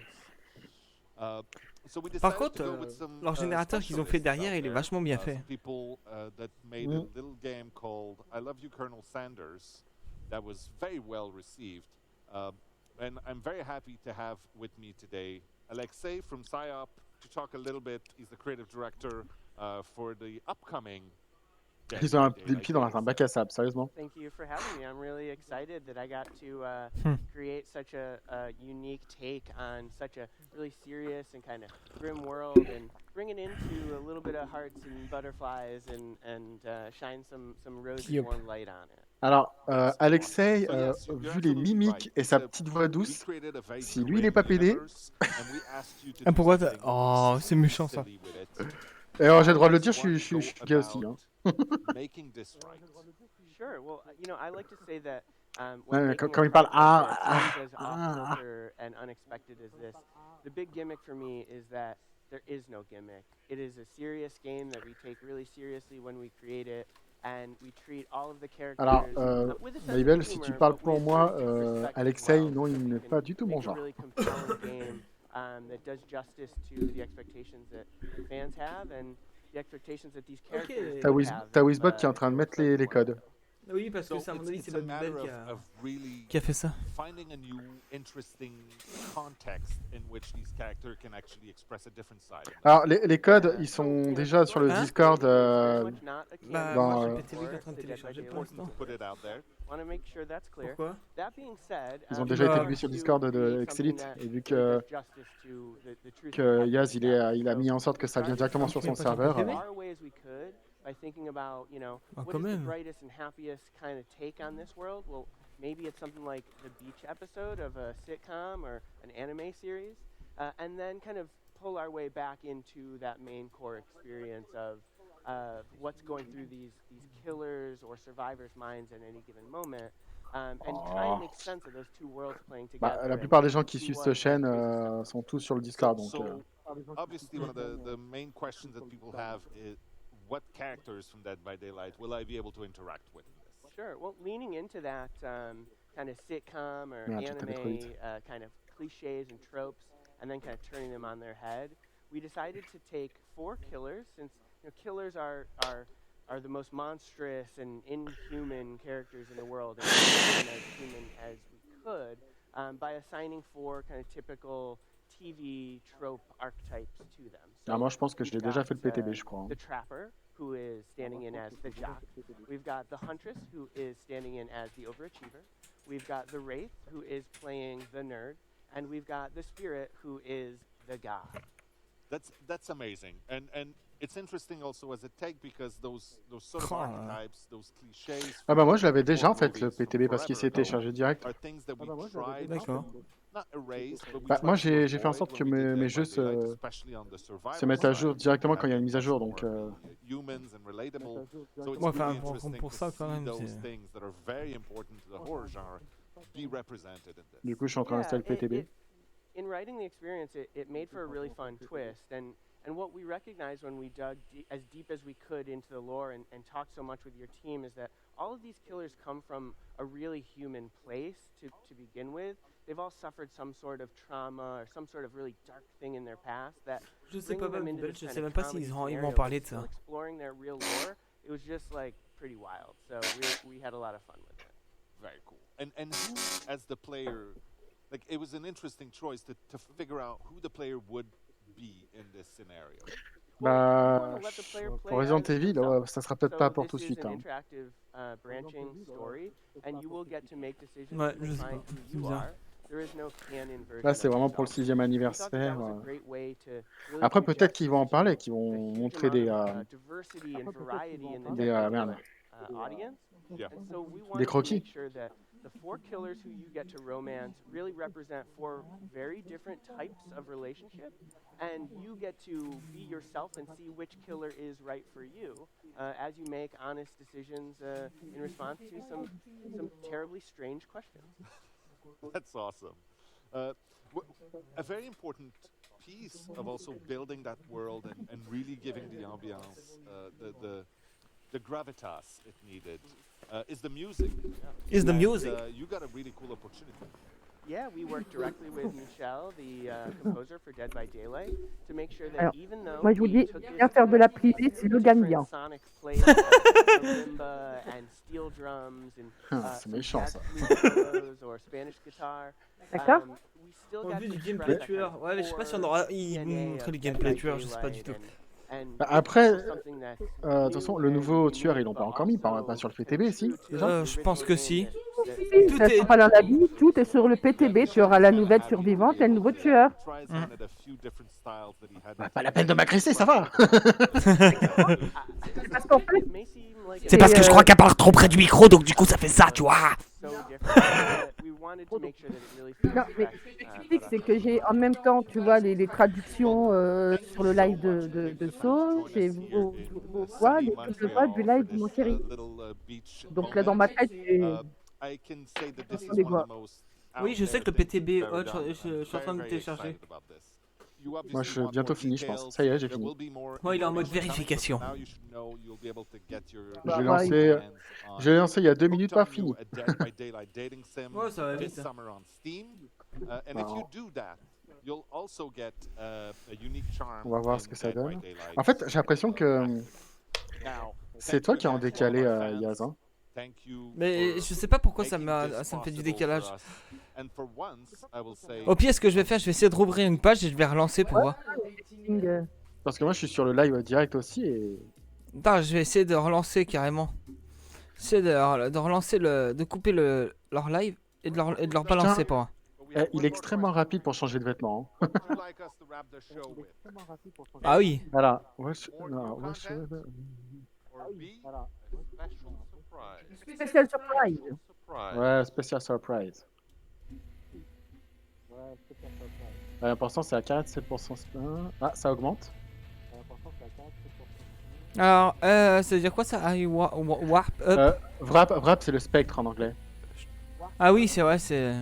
So we Par decided contre, to go with some, leur générateur qu'ils ont fait derrière, il est vachement bien fait. some people that made a little game called I Love You, Colonel Sanders, that was very well received. And I'm very happy to have with me today Alexei from PsyOp to talk a little bit. He's the creative director for the upcoming. Ils ont des pieds dans un bac à sable, sérieusement. Thank you for having me. I'm really excited that I got to create such a unique take on such a really serious and kind of grim world, and bring it into a little bit of hearts and butterflies, and shine some rosy warm light on it. Alors, Alexei, vu les mimiques et sa petite voix douce, si lui il est pas pédé. Ah, pourquoi Oh, c'est méchant ça. Et alors, j'ai le droit de le dire, je suis gay aussi. Hein. Sure. Well, you know, I like to say that quand il parle and unexpected as this, the big gimmick for me is that there is no gimmick. It is a serious game that we take really seriously when we create it. And we treat all of the characters with a sense Mabel, of si humor, tu parles but pour with moi, a sense of respect as Alexei, well. non, il n'est pas du tout mon Make a genre. really compelling game that does justice to the expectations that fans have and the expectations that these characters have. T'as Wizbot qui est en train de mettre les codes. Oui, parce que c'est à mon avis, c'est Babybel qui a fait ça. Finding a new, interesting context in which these characters can actually express a different side. Alors, les codes, ils sont déjà sur le Discord. Moi, j'ai pété en train de télécharger pour l'instant. Pourquoi Ils ont déjà été mis sur le Discord de Excelite, et vu que Yaz, il a mis en sorte que ça vient directement sur son serveur. By thinking about, you know, what is the brightest and happiest kind of take on this world? Well, maybe it's something like the beach episode of a sitcom or an anime series, and then kind of pull our way back into that main core experience of what's going through these killers or survivors' minds at any given moment, and try and make sense of those two worlds playing together. La plupart des gens qui suivent cette chaîne sont tous sur le Discord. Donc, obviously, one of the main questions that people have is, what characters from Dead by Daylight will I be able to interact with in this? Sure. Well, leaning into that kind of sitcom or anime kind of cliches and tropes, and then kind of turning them on their head, we decided to take 4 killers, since killers are the most monstrous and inhuman characters in the world, and as human as we could, by assigning 4 kind of typical TV trope archetypes to them. So moi, je pense que je l'ai déjà fait le PTB, je crois. The Trapper, who is standing in as the jock. We've got the Huntress, who is standing in as the overachiever. We've got the Wraith, who is playing the nerd. And we've got the Spirit, who is the god. That's amazing. And it's interesting also as a take, because those sort of archetypes, those clichés. Ah bah moi je l'avais déjà en fait le PTB parce qu'il s'est téléchargé direct. D'accord. Moi j'ai fait en sorte que mes jeux se mettent à jour directement quand il y a une mise à jour, donc. Enfin pour ça quand même. be represented in this. Du coup, je suis en train d'installer le PTB. In writing the experience, it made for a really fun twist, and what we recognized when we dug as deep as we could into the lore and talked so much with your team is that all of these killers come from a really human place to begin with. They've all suffered some sort of trauma or some sort of really dark thing in their past that Je sais bringing pas, them into this je kind sais of même pas comedy s'ils m'ont scenario, parlé but de ça. still exploring their real lore, it was just like pretty wild. So we had a lot of fun with it. Very cool. And who, as the player, like it was an interesting choice to figure out who the player would be in this scenario. Bah, pour Resident Evil, ça sera peut-être pas pour tout de suite. Hein. Ouais, je sais pas. C'est bizarre. Là, c'est vraiment pour le 6e anniversaire. Après, peut-être qu'ils vont en parler, qu'ils vont montrer des merde. Des croquis. The 4 killers who you get to romance really represent 4 very different types of relationship, and you get to be yourself and see which killer is right for you as you make honest decisions in response to some terribly strange questions. That's awesome. A very important piece of also building that world and really giving the ambiance, the gravitas it needed. Is the music. Is the music. You got a really cool opportunity. Yeah, we worked directly with Michel, the composer for Dead by Daylight, to make sure that Alors, even though moi je vous dis, bien faire de la privée, c'est le gagnant. C'est méchant ça. D'accord. En vue du gameplay tueur. Ouais, mais je sais pas si on aura montré du gameplay tueur, je sais pas du tout. Bah après, de toute façon, le nouveau tueur, ils l'ont pas encore mis, pas sur le PTB, si déjà Je pense que si. Tout ça sera pas dans la vie, tout est sur le PTB. Tu auras la nouvelle survivante et le nouveau tueur. Bah, pas la peine de m'agresser, ça va. Parce qu'en fait, c'est parce que je crois qu'elle parle trop près du micro, donc du coup ça fait ça, tu vois. Non, mais c'est que j'ai en même temps, tu vois, les traductions sur le live de So, j'ai vos voix, les doubles voix du live de mon chéri. Donc là, dans ma tête, j'ai des voix. Oui, je sais que le PTB, je suis en train de le télécharger. Moi, je suis bientôt fini, je pense. Ça y est, j'ai fini. Ouais, il est en mode vérification. Je l'ai lancé il y a 2 minutes, pas fini. Ouais, ça va vite. On va voir ce que ça donne. En fait, j'ai l'impression que c'est toi qui as en décalé, Yaz. Hein. Mais je sais pas pourquoi ça me fait du décalage. Au pire, ce que je vais faire, je vais essayer de rouvrir une page et je vais relancer pour voir. Parce que moi, je suis sur le live direct aussi et... Attends, je vais essayer de relancer carrément. Essayer de relancer de couper leur live et de leur balancer pour moi. Il est extrêmement rapide pour changer de vêtements. Hein. Ah oui. Voilà. Special surprise. Ouais, special surprise. L'important c'est à 47%. Ah, ça augmente. Alors, ça veut dire quoi ça? Warp up. Wrap, c'est le spectre en anglais. Ah oui, c'est vrai, c'est...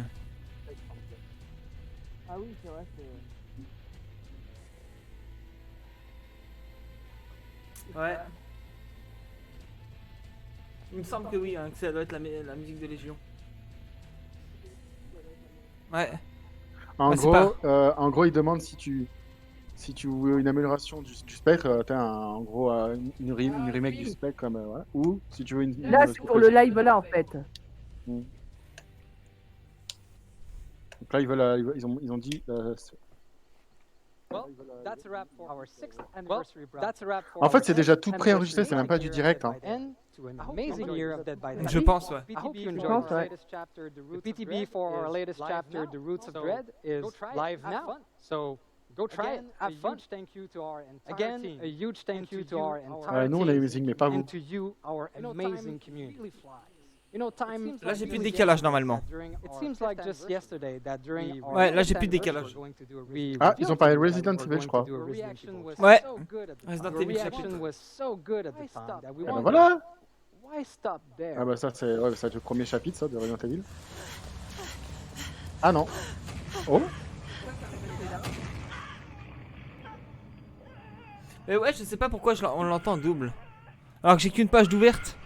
Ouais. Il me semble que oui, hein, que ça doit être la musique de Légion. Ouais. En gros, il demande si tu veux une amélioration du spectre, t'as en gros une remake du spectre comme voilà. Ou si tu veux une là c'est pour le live là en fait. Donc là ils ont dit en fait c'est déjà tout préenregistré, c'est même pas du direct hein. Je pense ouais. I hope you enjoyed the latest chapter. The PTB for our latest chapter, The Roots of Dread, is live now. So go try it. Have fun. Thank you to our entire team. A huge thank you to our entire team. Nous on a musique mais pas vous. And to you, our amazing community. You know, time. Là j'ai plus de décalage normalement. It seems like just yesterday that during. Ouais, là j'ai plus de décalage. Ah, ils ont parlé de Resident Evil, je crois. Ouais. Resident Evil reaction was so good at the time that we voilà. Why stop there? Ah bah ça c'est le premier chapitre ça de Resident Evil. Ah non. Oh. Mais ouais, je sais pas pourquoi on l'entend en double. Alors que j'ai qu'une page d'ouverte.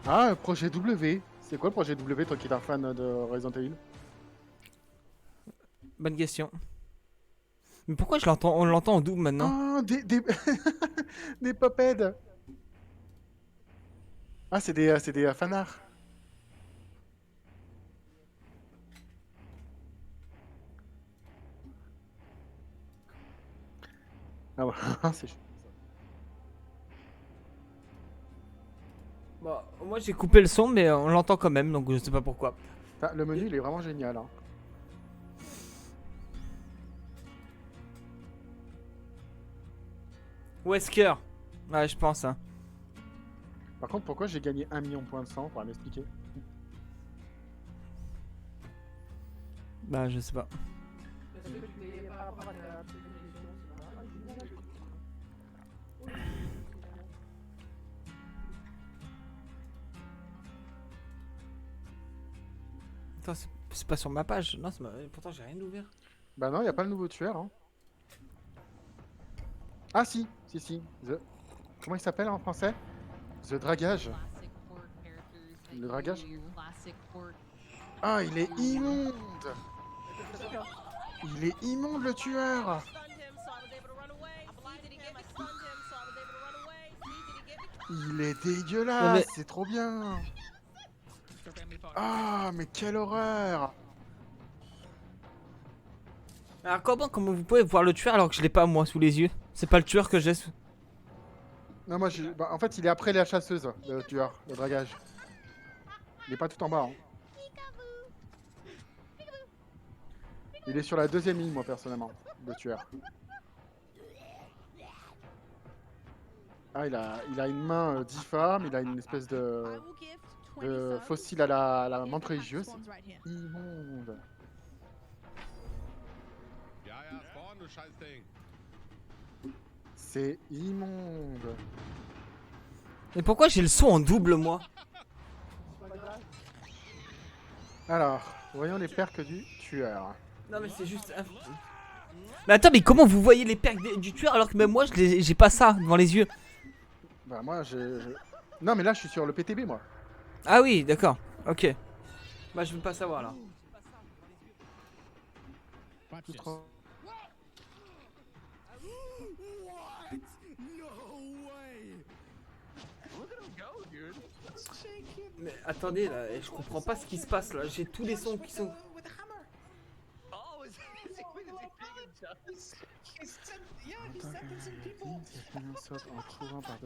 Ah, projet W. C'est quoi le projet W, toi qui es un fan de Resident Evil? Bonne question. Mais pourquoi on l'entend en double maintenant? Oh, des pop-heads. Ah, c'est des fanarts. Ah ouais, c'est chou. Bon, moi j'ai coupé le son, mais on l'entend quand même, donc je sais pas pourquoi. Le menu, il est vraiment génial. Hein. Wesker. Ouais, je pense. Hein. Par contre, pourquoi j'ai gagné 1 million de points de sang? Faudra m'expliquer. Bah, je sais pas. Attends, c'est pas sur ma page. Non, pourtant j'ai rien ouvert. Bah non, y a pas le nouveau tueur. Hein. Ah si. Comment il s'appelle en français? The Dragage. Le dragage. Ah, il est immonde. Il est immonde le tueur. Il est dégueulasse, c'est trop bien. Ah, mais quelle horreur. Alors comment vous pouvez voir le tueur alors que je l'ai pas moi sous les yeux? C'est pas le tueur que j'ai sous... Non, moi, en fait, il est après la chasseuse, le tueur, le dragage. Il est pas tout en bas. Hein. Il est sur la deuxième ligne, moi, personnellement, le tueur. Ah, il a une main difforme, il a une espèce de fossile à la menthe religieuse. C'est immonde. C'est immonde. Mais pourquoi j'ai le son en double moi? Alors, voyons les perks du tueur. Non mais c'est juste... Mais attends, mais comment vous voyez les perks du tueur alors que même moi j'ai pas ça devant les yeux? Bah moi non mais là je suis sur le PTB moi. Ah oui, d'accord, ok. Bah je veux pas savoir là. Mais attendez là, je comprends pas ce qui se passe là, j'ai tous les sons qui sont...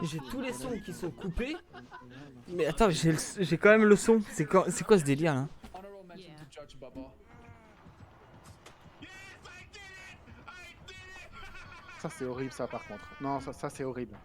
J'ai tous les sons qui sont coupés. Mais attends, j'ai quand même le son. C'est quoi ce délire là? Ça c'est horrible ça par contre. Non, ça c'est horrible.